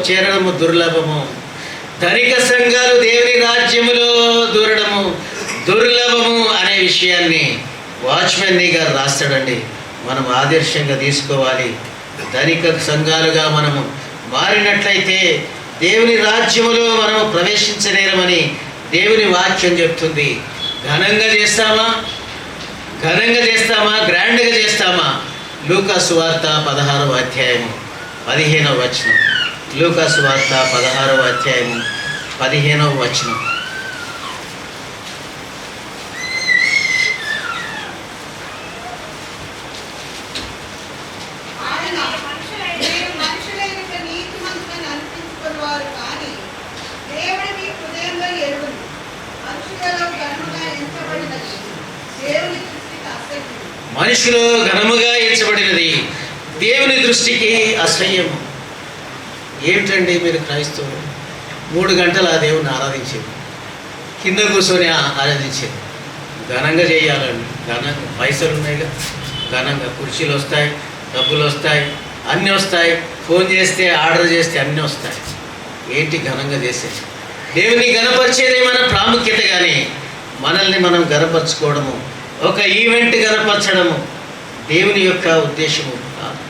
చేరడము దుర్లభము. ధనిక సంఘాలు దేవుని రాజ్యములో దూరడము దుర్లభము అనే విషయాన్ని వాచ్మెన్ గారు రాస్తాడండి. మనం ఆదర్శంగా తీసుకోవాలి. ధనిక సంఘాలుగా మనము మారినట్లయితే దేవుని రాజ్యములో మనము ప్రవేశించలేరమని దేవుని వాక్యం చెప్తుంది. ఘనంగా చేస్తామా? ఘనంగా చేస్తామా? గ్రాండ్గా చేస్తామా? లూకా సువార్త 16వ అధ్యాయము 15వ వచనం. లూకా సువార్త 16వ అధ్యాయము 15వ వచనం. మనుషులు ఘనముగా ఎంచబడినది దేవుని దృష్టికి అసహ్యము. ఏమిటండి మీరు క్రైస్తవులు 3 గంటలు ఆ దేవుని ఆరాధించేది, కింద కూర్చొని ఆరాధించేది. ఘనంగా చేయాలండి. ఘనంగా పైసలు ఉన్నాయిగా, ఘనంగా కుర్చీలు వస్తాయి, డబ్బులు వస్తాయి, అన్నీ వస్తాయి. ఫోన్ చేస్తే, ఆర్డర్ చేస్తే అన్నీ వస్తాయి. ఏంటి ఘనంగా చేసేది? దేవుని ఘనపరిచేదే మన ప్రాముఖ్యత. కానీ మనల్ని మనం ఘనపరచుకోవడము, ఒక ఈవెంట్ కనపరచడము దేవుని యొక్క ఉద్దేశము కాదు.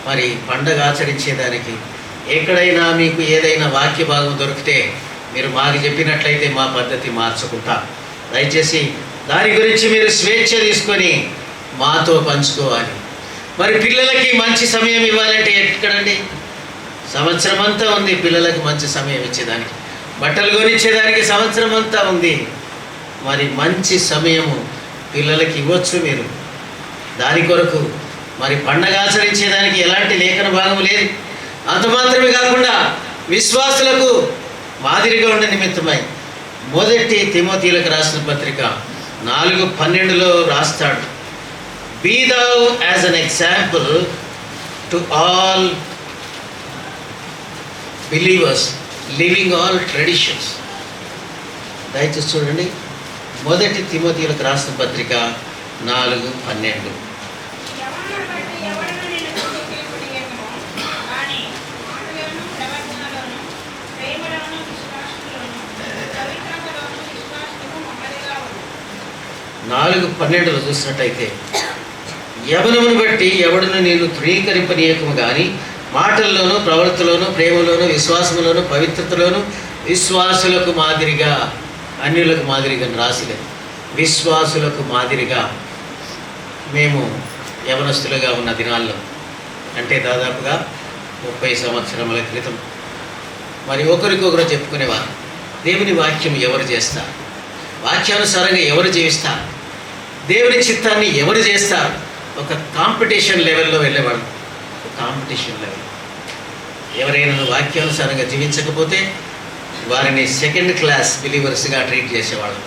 మరి పండగ ఆచరించేదానికి ఎక్కడైనా మీకు ఏదైనా వాక్య భాగం దొరికితే మీరు మాకు చెప్పినట్లయితే మా పద్ధతి మార్చుకుంటా. దయచేసి దాని గురించి మీరు స్వేచ్ఛ తీసుకొని మాతో పంచుకోవాలి. మరి పిల్లలకి మంచి సమయం ఇవ్వాలంటే ఎక్కడండి? సంవత్సరం అంతా ఉంది పిల్లలకి మంచి సమయం ఇచ్చేదానికి, బట్టలు కొనిచ్చేదానికి సంవత్సరం అంతా ఉంది. మరి మంచి సమయము పిల్లలకి ఇవ్వచ్చు మీరు. దాని కొరకు మరి పండగ ఆచరించేదానికి ఎలాంటి లేఖన భాగం లేదు. అంత మాత్రమే కాకుండా విశ్వాసులకు మాదిరిగా ఉండే నిమిత్తమై 1 తిమోతీయులకు రాసిన పత్రిక 4:12లో రాస్తాడు, be thou as an example to all believers living all traditions. దయచేసి చూడండి, 1 తిమోతీయులకు రాసిన పత్రిక 4:12. నాలుగు 12లో చూసినట్టయితే, యవనమును బట్టి ఎవడును నేను ధృవీకరింపనీయకము కానీ మాటల్లోనూ, ప్రవర్తనలోనూ, ప్రేమలోనూ, విశ్వాసములోనూ, పవిత్రతలోనూ విశ్వాసులకు మాదిరిగా, అన్యులకు మాదిరిగా రాసిలేదు. విశ్వాసులకు మాదిరిగా మేము యవనస్తులుగా ఉన్న దినాల్లో అంటే దాదాపుగా 30 సంవత్సరముల క్రితం. మరి ఒకరికొకరు చెప్పుకునేవారు, దేవుని వాక్యం ఎవరు చేస్తారు, వాక్యానుసారంగా ఎవరు జీవిస్తారు, దేవుని చిత్తాన్ని ఎవరు చేస్తారు. ఒక కాంపిటీషన్ లెవెల్లో వెళ్ళేవాళ్ళు. Competition level. ఎవరైనా వాక్యానుసారంగా జీవించకపోతే వారిని సెకండ్ క్లాస్ బిలీవర్స్గా ట్రీట్ చేసేవాళ్ళు.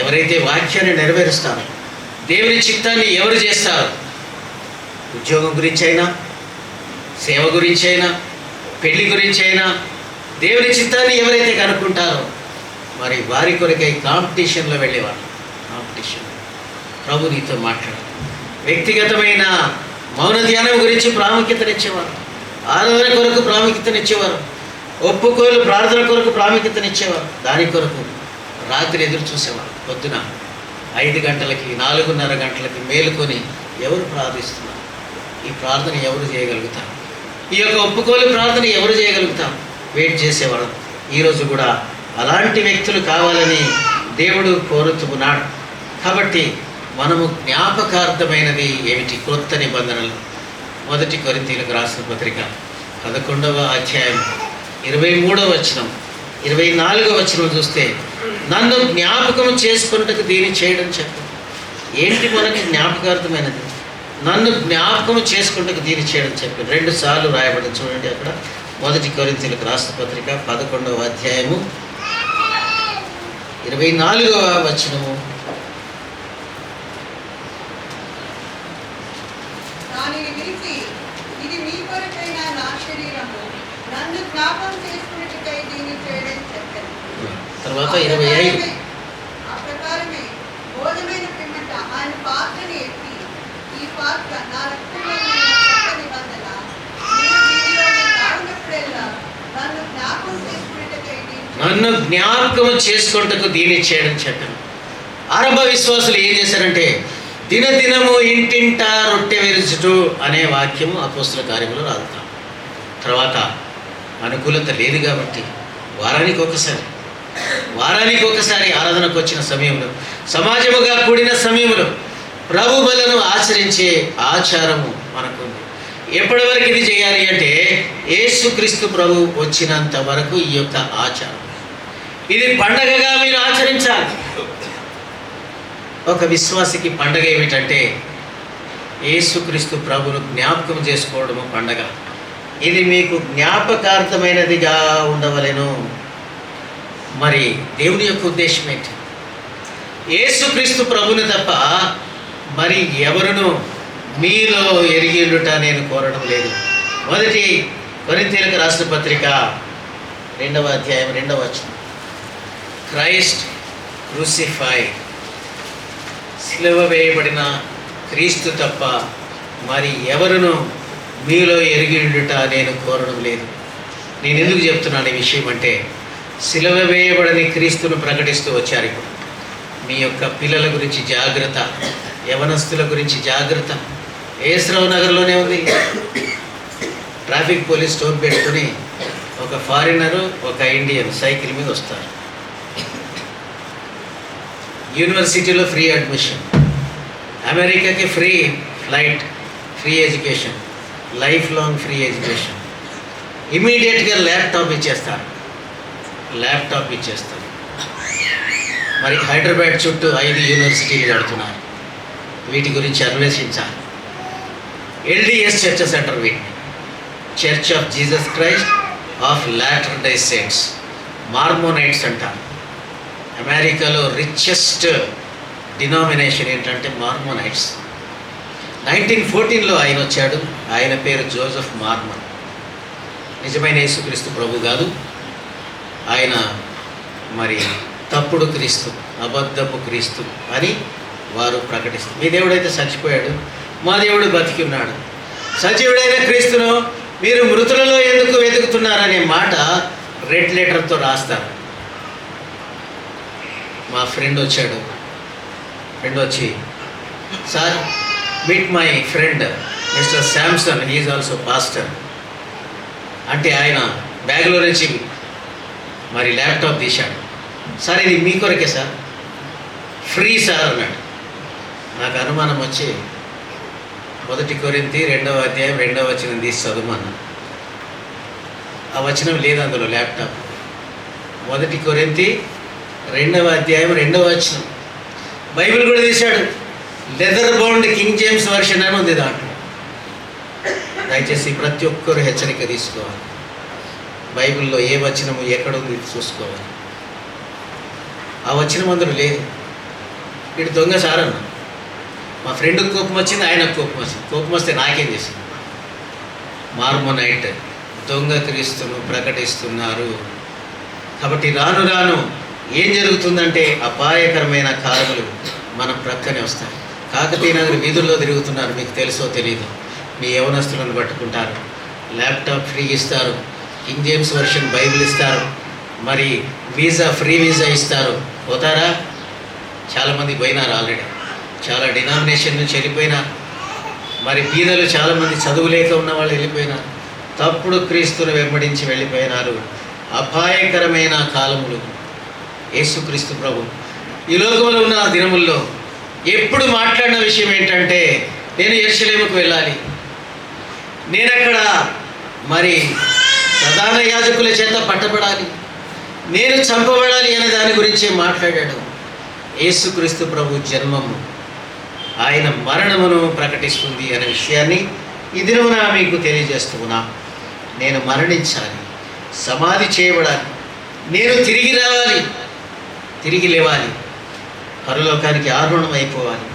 ఎవరైతే వాక్యాన్ని నెరవేరుస్తారో, దేవుని చిత్తాన్ని ఎవరు చేస్తారు, ఉద్యోగం గురించి అయినా, సేవ గురించి అయినా, పెళ్లి గురించి అయినా, దేవుని చిత్తాన్ని ఎవరైతే కనుక్కుంటారో మరి వారి కొరకై కాంపిటీషన్లో వెళ్ళేవాళ్ళు. కాంపిటీషన్. ప్రభు నీతో మాట్లాడారు. వ్యక్తిగతమైన మౌన ధ్యానం గురించి ప్రాముఖ్యతనిచ్చేవారు, ఆరాధన కొరకు ప్రాముఖ్యతనిచ్చేవారు, ఒప్పుకోలు ప్రార్థన కొరకు ప్రాముఖ్యతనిచ్చేవారు. దాని కొరకు రాత్రి ఎదురు చూసేవారు. పొద్దున 5 గంటలకి 4:30 గంటలకి మేలుకొని ఎవరు ప్రార్థిస్తున్నారు, ఈ ప్రార్థన ఎవరు చేయగలుగుతారు, ఈ యొక్క ఒప్పుకోలు ప్రార్థన ఎవరు చేయగలుగుతాం, వెయిట్ చేసేవాడు. ఈరోజు కూడా అలాంటి వ్యక్తులు కావాలని దేవుడు కోరుతున్నాడు. కాబట్టి మనము జ్ఞాపకార్థమైనది ఏమిటి? క్రొత్త నిబంధనలు. 1 కొరింథీయులకు రాసిన పత్రిక 11వ అధ్యాయం 23వ వచనం 24వ వచనం చూస్తే, నన్ను జ్ఞాపకం చేసుకున్నట్టుకు దీన్ని చేయడం చెప్పు. ఏంటి మనకి జ్ఞాపకార్థమైనది? నన్ను జ్ఞాపకం చేసుకుంటకు దీన్ని చేయడం చెప్పి 2 సార్లు రాయబడి చూడండి. అక్కడ 1 కొరింథీయులకు రాసిన పత్రిక 11వ అధ్యాయము 24వ వచనము. దానిని విరిచి, ఇది మీ కొరకైన నా శరీరము, నన్ను జ్ఞాపకం చేసుకున్నట్టుకై దీన్ని చేయడం చెప్పాను. తర్వాత 25. ఆ ప్రకారమే భోజనమైన పిమ్మట ఆయన పాత్రని ఎత్తి, ఈ పాత్ర నా రక్తంలో ఉన్న కొత్త నిబంధన, మీరు దీనిలోని తాగినప్పుడెల్లా నన్ను జ్ఞాపకం చేసుకున్నట్టుకై నన్ను జ్ఞాపకం చేసుకుంటకు దీన్ని చేయడం చెప్పాను. ఆరంభ విశ్వాసులు ఏం చేశారంటే, దినదినము ఇంటింటా రొట్టె విరుచుటు అనే వాక్యము అపోస్తల కార్యములో రాదుతాం. తర్వాత అనుకూలత లేదు కాబట్టి వారానికి ఒకసారి ఆరాధనకు వచ్చిన సమయంలో, సమాజముగా కూడిన సమయంలో ప్రభు బలను ఆచరించే ఆచారము మనకుంది. ఎప్పటి వరకు ఇది చేయాలి అంటే, యేసుక్రీస్తు ప్రభు వచ్చినంత వరకు ఈ యొక్క ఆచారం. ఇది పండగగా మీరు ఆచరించాలి. ఒక విశ్వాసికి పండగ ఏమిటంటే, యేసుక్రీస్తు ప్రభును జ్ఞాపకం చేసుకోవడము పండగ. ఇది మీకు జ్ఞాపకార్థమైనదిగా ఉండవలెను. మరి దేవుని యొక్క ఉద్దేశం ఏంటి? యేసుక్రీస్తు ప్రభుని తప్ప మరి ఎవరును మీలో ఎరిగియుండుట నేను కోరడం లేదు. 1 కొరింథీయులకు రాసిన పత్రిక 2వ అధ్యాయం 2వ వచనం. క్రైస్ట్ క్రూసిఫైడ్, సిలువ వేయబడిన క్రీస్తు తప్ప మరి ఎవరును మీలో ఎరిగియుండుట నేను కోరడం లేదు. నేను ఎందుకు చెప్తున్నాను ఈ విషయం అంటే, సిలువ వేయబడని క్రీస్తును ప్రకటిస్తూ వచ్చారు. ఇప్పుడు మీ యొక్క పిల్లల గురించి జాగ్రత్త, యవనస్తుల గురించి జాగ్రత్త. ఏస్రావు నగర్లోనే ఉంది. ట్రాఫిక్ పోలీస్ స్టోన్ పెట్టుకుని ఒక ఫారినరు, ఒక ఇండియన్ సైకిల్ మీద వస్తారు. యూనివర్సిటీలో ఫ్రీ అడ్మిషన్, అమెరికాకి free flight, free education, life long free education. ఇమీడియట్గా ల్యాప్టాప్ ఇచ్చేస్తారు. మరి హైదరాబాద్ చుట్టూ 5 యూనివర్సిటీలు కడుతున్నారు. వీటి గురించి అన్వేషించాలి. ఎల్డిఎస్ చర్చెస్ అంటారు వీటిని, church of Jesus Christ of latter day saints, Mormonites అంటారు. అమెరికాలో రిచెస్ట్ డినామినేషన్ ఏంటంటే మార్మోనైట్స్. 1914లో ఆయన వచ్చాడు. ఆయన పేరు జోసెఫ్ మార్మన్. నిజమైన యేసుక్రీస్తు ప్రభు కాదు. ఆయన మరి తప్పుడు క్రీస్తు, అబద్ధపు క్రీస్తు అని వారు ప్రకటిస్తారు. మీ దేవుడైతే చచ్చిపోయాడు, మా దేవుడు బతికి ఉన్నాడు. సజీవుడైన క్రీస్తును మీరు మృతులలో ఎందుకు వెతుకుతున్నారనే మాట రెడ్ లెటర్తో రాస్తారు. మా ఫ్రెండ్ వచ్చి, sir meet my friend mister Samson, he is also pastor అంటే, ఆయన బ్యాగ్లో నుంచి మరి ల్యాప్టాప్ తీశాడు. సార్ ఇది మీ కొరకే సార్, ఫ్రీ సార్ అన్నాడు. నాకు అనుమానం వచ్చి 1 కొరింథీ 2వ అధ్యాయం 2వ వచనం తీసి చదువుమన్నా. ఆ వచనం లేదు అందులో ల్యాప్టాప్. 1 కొరింథీ 2వ అధ్యాయం 2వ వచనం. బైబిల్ కూడా తీశాడు. Leather bound king James version అని ఉంది దాంట్లో. దయచేసి ప్రతి ఒక్కరు హెచ్చరిక తీసుకోవాలి. బైబిల్లో ఏ వచనము ఎక్కడుంది చూసుకోవాలి. ఆ వచనం అందులో లేదు. వీడు దొంగ సారన్న. మా ఫ్రెండ్కి కోపం వచ్చింది, ఆయనకు కోపం వచ్చింది. కోపం వస్తే నాకేం చేసింది? మార్మోనైట్ దొంగ క్రీస్తును ప్రకటిస్తున్నారు. కాబట్టి రాను రాను ఏం జరుగుతుందంటే అపాయకరమైన కాలములు మన ప్రక్కనే వస్తాయి. కాకతీయ నగర్ వీధుల్లో తిరుగుతున్నారు, మీకు తెలుసో తెలీదు. మీ యవనస్తులను పట్టుకుంటారు, ల్యాప్టాప్ ఫ్రీ ఇస్తారు, కింగ్ జేమ్స్ వర్షన్ బైబిల్ ఇస్తారు, మరి వీసా ఫ్రీ వీసా ఇస్తారు. పోతారా? చాలామంది పోయినారు ఆల్రెడీ. చాలా డినామినేషన్ నుంచి వెళ్ళిపోయినారు. మరి బీదలు చాలామంది చదువు లేక ఉన్న వాళ్ళు వెళ్ళిపోయినారు. తప్పుడు క్రీస్తును వెంబడించి వెళ్ళిపోయినారు. అపాయకరమైన కాలములు. యేసుక్రీస్తు ప్రభు ఈ లోకంలో ఉన్న దినముల్లో ఎప్పుడు మాట్లాడిన విషయం ఏంటంటే, నేను యెరూషలేముకు వెళ్ళాలి, నేను అక్కడ మరి ప్రధాన యాజకుల చేత పట్టబడాలి, నేను చంపబడాలి అనే దాని గురించే మాట్లాడాడు. యేసుక్రీస్తు ప్రభు జన్మము, ఆయన మరణమును ప్రకటిస్తుంది అనే విషయాన్ని ఈ దినమున మీకు తెలియజేస్తూ ఉన్నా. నేను మరణించాలి, సమాధి చేయబడాలి, నేను తిరిగి రావాలి, తిరిగి లేవాలి, పరలోకానికి ఆరోహణం అయిపోవాలి.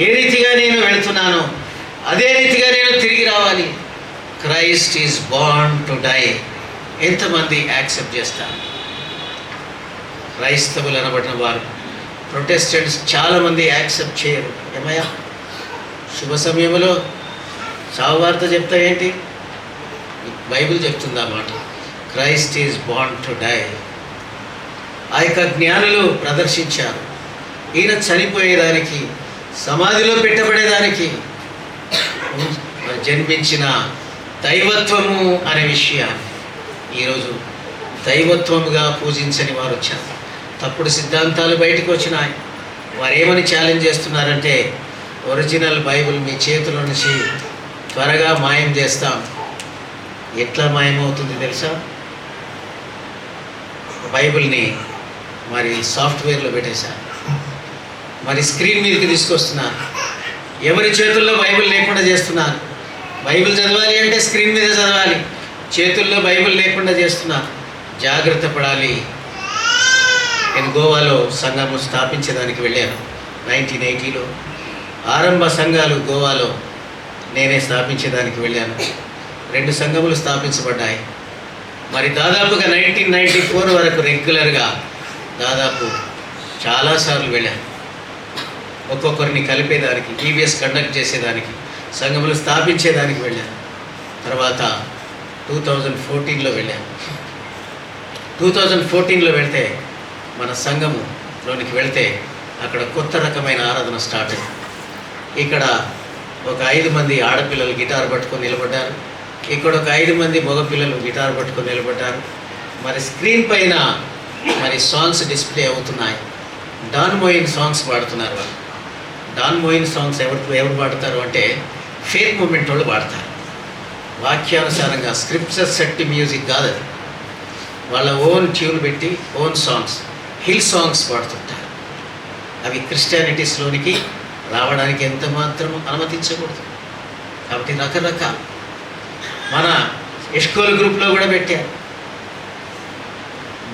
ఏ రీతిగా నేను వెళుతున్నానో అదే రీతిగా నేను తిరిగి రావాలి. Christ is born to die. ఎంతమంది యాక్సెప్ట్ చేస్తారు? క్రైస్తవులు అనబడిన వారు, ప్రొటెస్టెంట్స్ చాలామంది యాక్సెప్ట్ చేయరు. ఏమయ్యా, శుభ సమయంలో చావు వార్త చెప్తా ఏంటి? బైబిల్ చెప్తుంది ఆ మాట. Christ is born to die. ఆ యొక్క జ్ఞానులు ప్రదర్శించారు. ఈయన చనిపోయేదానికి, సమాధిలో పెట్టబడేదానికి జన్మించిన దైవత్వము అనే విషయాన్ని ఈరోజు దైవత్వముగా పూజించని వారు వచ్చారు. తప్పుడు సిద్ధాంతాలు బయటకు వచ్చినాయి. వారు ఏమని ఛాలెంజ్ చేస్తున్నారంటే, ఒరిజినల్ బైబిల్ మీ చేతుల నుంచి త్వరగా మాయం చేస్తాం. ఎట్లా మాయమవుతుంది తెలుసా? బైబిల్ని మరి సాఫ్ట్వేర్లో పెట్టేశారు, మరి స్క్రీన్ మీదకి తీసుకొస్తున్నారు. ఎవరి చేతుల్లో బైబిల్ లేకుండా చేస్తున్నారు. బైబిల్ చదవాలి అంటే స్క్రీన్ మీద చదవాలి, చేతుల్లో బైబిల్ లేకుండా చేస్తున్నారు. జాగ్రత్త పడాలి. నేను గోవాలో సంఘము స్థాపించడానికి వెళ్ళాను 1980లో. ఆరంభ సంఘాలు గోవాలో నేనే స్థాపించేదానికి వెళ్ళాను. 2 సంఘములు స్థాపించబడ్డాయి. మరి దాదాపుగా 1994 వరకు రెగ్యులర్గా దాదాపు చాలాసార్లు వెళ్ళాను. ఒక్కొక్కరిని కలిపేదానికి, ఈవీఎస్ కండక్ట్ చేసేదానికి, సంఘములు స్థాపించేదానికి వెళ్ళాను. తర్వాత 2014లో వెళ్ళాను. 2014లో వెళ్తే మన సంఘములోనికి వెళ్తే అక్కడ కొత్త రకమైన ఆరాధన స్టార్ట్ అయింది. ఇక్కడ ఒక 5 మంది ఆడపిల్లలు గిటార్ పట్టుకొని నిలబడ్డారు. ఇక్కడ ఒక 5 మంది మగపిల్లలు గిటార్ పట్టుకొని నిలబడ్డారు. మరి స్క్రీన్ పైన మరి సాంగ్స్ డిస్ప్లే అవుతున్నాయి. డాన్ మోయిన్ సాంగ్స్ పాడుతున్నారు వాళ్ళు. డాన్ మోయిన్ సాంగ్స్ ఎవరు పాడతారు అంటే ఫేత్ మూమెంట్ వాళ్ళు పాడతారు. వాక్యానుసారంగా స్క్రిప్చర్ సెట్ మ్యూజిక్ కాదు అది. వాళ్ళ ఓన్ ట్యూన్ పెట్టి ఓన్ సాంగ్స్, హిల్ సాంగ్స్ పాడుతుంటారు. అవి క్రిస్టియానిటీస్లోనికి రావడానికి ఎంత మాత్రం అనుమతించకూడదు. కాబట్టి రకరకాల మన ఎష్కోల్ గ్రూప్లో కూడా పెట్టారు.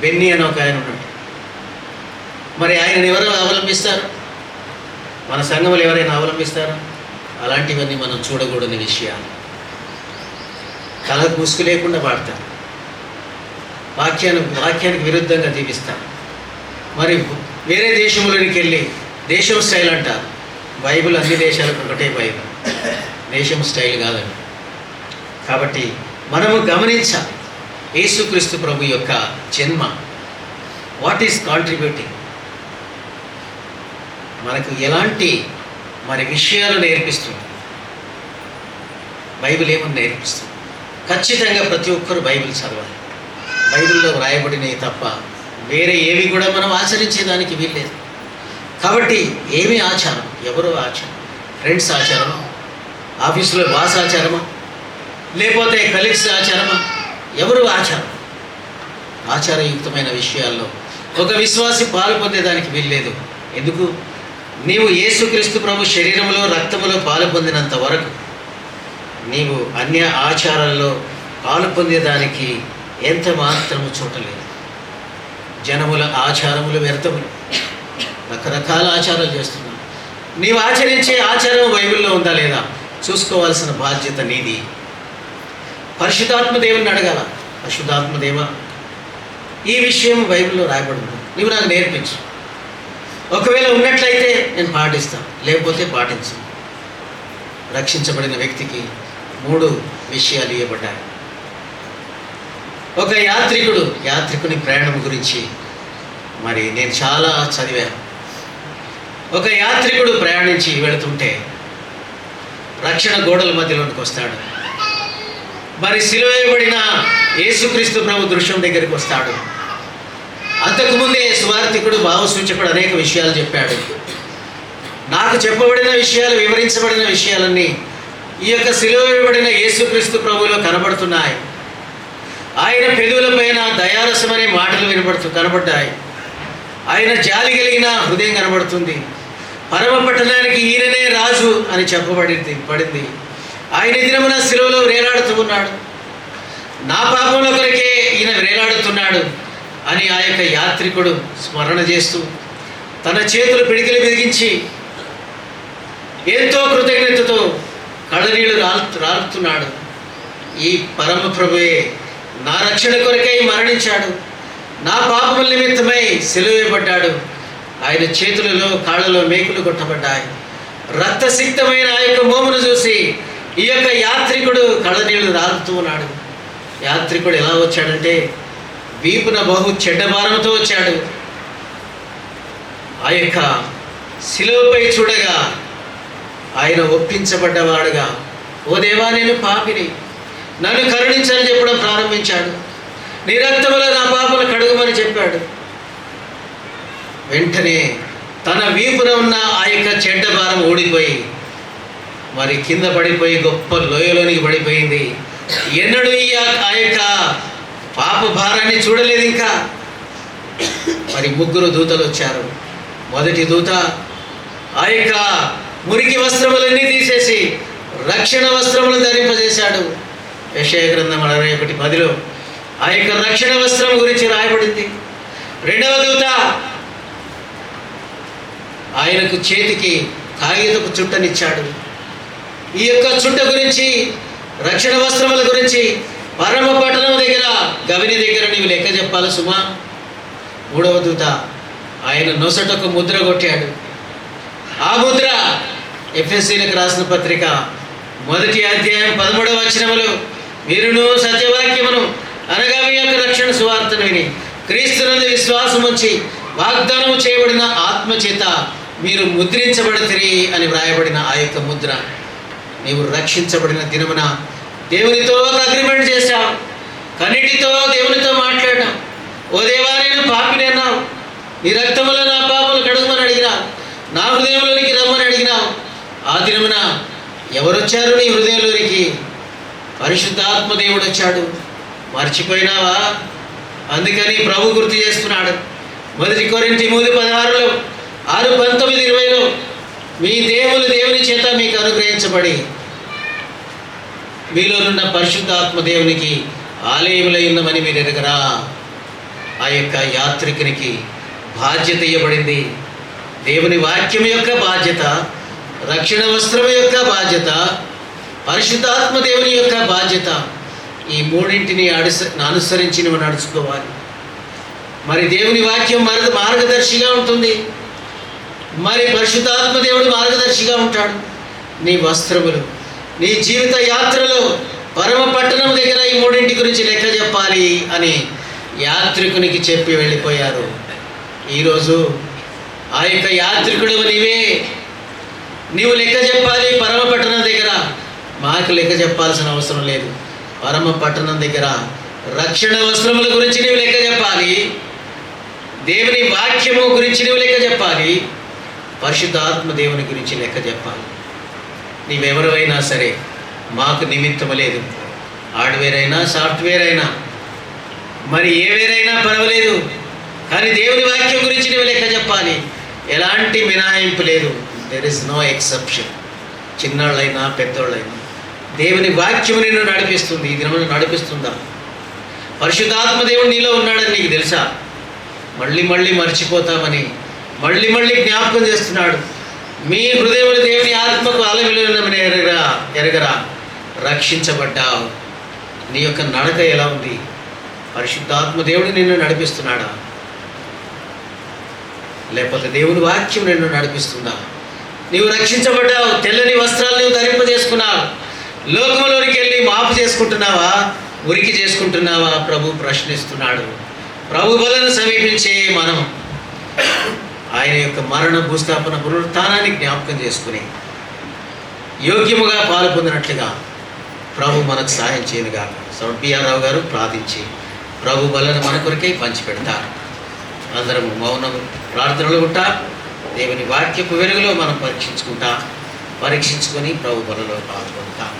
బెన్నీ అని ఒక ఆయన ఉన్నాడు. మరి ఆయన ఎవరు అవలంబిస్తారు? మన సంఘములు ఎవరైనా అవలంబిస్తారా? అలాంటివన్నీ మనం చూడకూడని విషయాలు. తలకు ముసుగు లేకుండా పాడతారు, వాక్యానికి విరుద్ధంగా జీవిస్తారు. మరి వేరే దేశంలోనికి వెళ్ళి దేశం స్టైల్ అంటారు. బైబిల్ అన్ని దేశాలకు ఒకటే బైబిల్, దేశం స్టైల్ కాదండి. కాబట్టి మనము గమనించాలి యేసుక్రీస్తు ప్రభు యొక్క జన్మ. వాట్ ఈస్ కాంట్రిబ్యూటింగ్, మనకు ఎలాంటి మరి విషయాలు నేర్పిస్తుంది? బైబిల్ ఏమని నేర్పిస్తుంది? ఖచ్చితంగా ప్రతి ఒక్కరు బైబిల్ చదవాలి. బైబిల్లో వ్రాయబడినవి తప్ప వేరే ఏవి కూడా మనం ఆచరించేదానికి వీల్లేదు. కాబట్టి ఏమి ఆచారం, ఎవరో ఆచారం, ఫ్రెండ్స్ ఆచారం, ఆఫీసులో బాస్ ఆచారమా, లేకపోతే కలీగ్స్ ఆచారమా? ఎవరు ఆచారం? ఆచారయుక్తమైన విషయాల్లో ఒక విశ్వాసి పాలు పొందేదానికి వీల్లేదు. ఎందుకు? నీవు యేసుక్రీస్తు ప్రభు శరీరంలో రక్తములో పాలు పొందినంత వరకు నీవు అన్య ఆచారాల్లో పాలు పొందేదానికి ఎంత మాత్రము చూడలేదు. జనముల ఆచారములు వ్యర్థములు, రకరకాల ఆచారాలు చేస్తున్నావు. నీవు ఆచరించే ఆచారం బైబిల్లో ఉందా లేదా చూసుకోవాల్సిన బాధ్యత నీది. పరిశుద్ధాత్మ దేవుని అడగాల, పరిశుద్ధాత్మదేవ, ఈ విషయం బైబిల్లో రాయబడింది, నీవు నాకు నేర్పించు. ఒకవేళ ఉన్నట్లయితే నేను పాటిస్తాను, లేకపోతే పాటించను. రక్షించబడిన వ్యక్తికి 3 విషయాలు ఇవ్వబడ్డాయి. ఒక యాత్రికుని ప్రయాణం గురించి మరి నేను చాలా చదివాను. ఒక యాత్రికుడు ప్రయాణించి వెళుతుంటే రక్షణ గోడల మధ్యలోనికి వస్తాడు. మరి సిలువ వేయబడిన యేసుక్రీస్తు ప్రభు దృశ్యం దగ్గరికి వస్తాడు. అంతకుముందే సువార్థికుడు భావసూచకుడు అనేక విషయాలు చెప్పాడు. నాకు చెప్పబడిన విషయాలు, వివరించబడిన విషయాలన్నీ ఈ యొక్క సిలువ వేయబడిన యేసుక్రీస్తు ప్రభువులో కనబడుతున్నాయి. ఆయన పెదవులపైన దయారసమనే మాటలు కనబడ్డాయి. ఆయన జాలి కలిగిన హృదయం కనబడుతుంది. పరమ పట్టణానికి ఈయననే రాజు అని పడింది. ఆయన దినమున సిలువలో వేలాడుతూ ఉన్నాడు. నా పాపముల కొరకే ఈయన వేలాడుతున్నాడు అని ఆ యొక్క యాత్రికుడు స్మరణ చేస్తూ తన చేతులు పిడికిలు బిగించి ఎంతో కృతజ్ఞతతో కళ్ళనీళ్ళు రాలుతున్నాడు. ఈ పరమ ప్రభువే నా రక్షణ కొరకై మరణించాడు, నా పాపముల నిమిత్తమై సిలువేయబడ్డాడు. ఆయన చేతులలో కాళ్ళలో మేకులు కొట్టబడ్డాయి. రక్తసిక్తమైన ఆ యొక్క మోమును చూసి ఈ యొక్క యాత్రికుడు కళ్ళనీళ్ళు రాలుతూ ఉన్నాడు. యాత్రికుడు ఎలా వచ్చాడంటే వీపున బహు చెడ్డ భారంతో వచ్చాడు. ఆ యొక్క శిలువపై చూడగా ఆయన ఒప్పించబడ్డవాడుగా, ఓ దేవా నేను పాపిని, నన్ను కరుణించని చెప్పడం ప్రారంభించాడు. నీ రక్తములో నా పాపలు కడుగుమని చెప్పాడు. వెంటనే తన వీపున ఉన్న ఆ యొక్క చెడ్డ భారం ఊడిపోయి మరి కింద పడిపోయి గొప్ప లోయలోనికి పడిపోయింది. ఎన్నడూ ఆ యొక్క పాప భారాన్ని చూడలేదు. ఇంకా మరి 3 దూతలు వచ్చారు. మొదటి దూత ఆ యొక్క మురికి వస్త్రములన్నీ తీసేసి రక్షణ వస్త్రములు ధరింపజేశాడు. యెషయా గ్రంథం 61:10 ఆ యొక్క రక్షణ వస్త్రం గురించి రాయబడింది. రెండవ దూత ఆయనకు చేతికి కాగితపు చుట్టనిచ్చాడు. ఈ యొక్క చుట్ట గురించి, రక్షణ వస్త్రముల గురించి పరమ పట్టణం దగ్గర గవిని దగ్గర నీవు లెక్క చెప్పాలి సుమా. మూడవ దూత ఆయన నొసటకు ముద్ర కొట్టాడు. ఆ ముద్ర ఎఫెసీలకు రాసిన పత్రిక 1వ అధ్యాయం 13వ వచనములో మీరును సత్యవాక్యమును అనగా మీ యొక్క రక్షణ సువార్తను విని క్రీస్తునందు విశ్వాసం ఉంచి వాగ్దానము చేయబడిన ఆత్మ చేత మీరు ముద్రించబడితిరి అని వ్రాయబడిన ఆ యొక్క ముద్ర. నీవు రక్షించబడిన దినమున దేవునితో ఒక అగ్రిమెంట్ చేశావు. కన్నిటితో దేవునితో మాట్లాడినావు. ఓ దేవా నేను పాపిని అన్నావు. నీ రక్తములో నా పాపలు కడుగుమని అడిగినావు. నా హృదయంలోనికి రమ్మని అడిగినావు. ఆ దినమున ఎవరొచ్చారు నీ హృదయంలోనికి? పరిశుద్ధాత్మ దేవుడు వచ్చాడు. మర్చిపోయినావా? అందుకని ప్రభు గుర్తు చేస్తున్నాడు. 1 కొరింథీ 3:16 6:19-20 మీ దేవుని చేత మీకు అనుగ్రహించబడి మీలోనున్న పరిశుద్ధాత్మ దేవునికి ఆలయములై ఉన్నమని మీరు ఎరగరా? ఆ యొక్క యాత్రికునికి బాధ్యత ఇవ్వబడింది. దేవుని వాక్యం యొక్క బాధ్యత, రక్షణ వస్త్రం యొక్క బాధ్యత, పరిశుద్ధాత్మ దేవుని యొక్క బాధ్యత. ఈ మూడింటిని అనుసరించి నువ్వు నడుచుకోవాలి. మరి దేవుని వాక్యం మార్గదర్శిగా ఉంటుంది. మరి పరిశుద్ధాత్మ దేవుడు మార్గదర్శిగా ఉంటాడు. నీ వస్త్రములు, నీ జీవిత యాత్రలో పరమ పట్టణం దగ్గర ఈ మూడింటి గురించి లెక్క చెప్పాలి అని యాత్రికునికి చెప్పి వెళ్ళిపోయారు. ఈరోజు ఆ యొక్క యాత్రికుడు నీవు లెక్క చెప్పాలి. పరమ పట్టణం దగ్గర మాకు లెక్క చెప్పాల్సిన అవసరం లేదు. పరమ పట్టణం దగ్గర రక్షణ వస్త్రముల గురించి నీవు లెక్క చెప్పాలి. దేవుని వాక్యము గురించి నువ్వు లెక్క చెప్పాలి. పరిశుద్ధాత్మ దేవుని గురించి లెక్క చెప్పాలి. నీవెవరైనా సరే మాకు నిమిత్తం లేదు. హార్డ్వేర్ అయినా సాఫ్ట్వేర్ అయినా మరి ఏ వేరైనా పర్వాలేదు, కానీ దేవుని వాక్యం గురించి నువ్వు లెక్క చెప్పాలి. ఎలాంటి మినహాయింపు లేదు. There is no exception. చిన్నోళ్ళైనా పెద్దోళ్ళైనా దేవుని వాక్యము నిన్ను నడిపిస్తుంది. ఈ దినమును నడిపిస్తుందా? పరిశుద్ధాత్మ దేవుడు నీలో ఉన్నాడని నీకు తెలుసా? మళ్ళీ మళ్ళీ మర్చిపోతామని మళ్ళీ మళ్ళీ జ్ఞాపకం చేస్తున్నాడు. మీ హృదయములు దేవుని ఆత్మకు అలవిలునమని ఎరగరా. రక్షించబడ్డావు. నీ యొక్క నడక ఎలా ఉంది? పరిశుద్ధాత్మ దేవుడు నిన్ను నడిపిస్తున్నాడా? లేకపోతే దేవుని వాక్యం నిన్ను నడిపిస్తుందా? నీవు రక్షించబడ్డావు. తెల్లని వస్త్రాలు నువ్వు ధరింపజేసుకున్నావు. లోకంలోనికి వెళ్ళి మాపు చేసుకుంటున్నావా, ఉరికి చేసుకుంటున్నావా? ప్రభు ప్రశ్నిస్తున్నాడు. ప్రభు బలను సమీపించే మనం ఆయన యొక్క మరణ భూస్థాపన పునరుత్థానాన్ని జ్ఞాపకం చేసుకుని యోగ్యముగా పాలు పొందినట్లుగా ప్రభు మనకు సహాయం చేయనుగా. బిఆర్ రావు గారు ప్రార్థించి ప్రభు బలను మన కొరకై పంచిపెడతారు. అందరము మౌనం ప్రార్థనలు ఉంటా. దేవుని వాక్యపు వెలుగులో మనం పరీక్షించుకుంటా. పరీక్షించుకొని ప్రభు బలలో పాల్గొంటాం.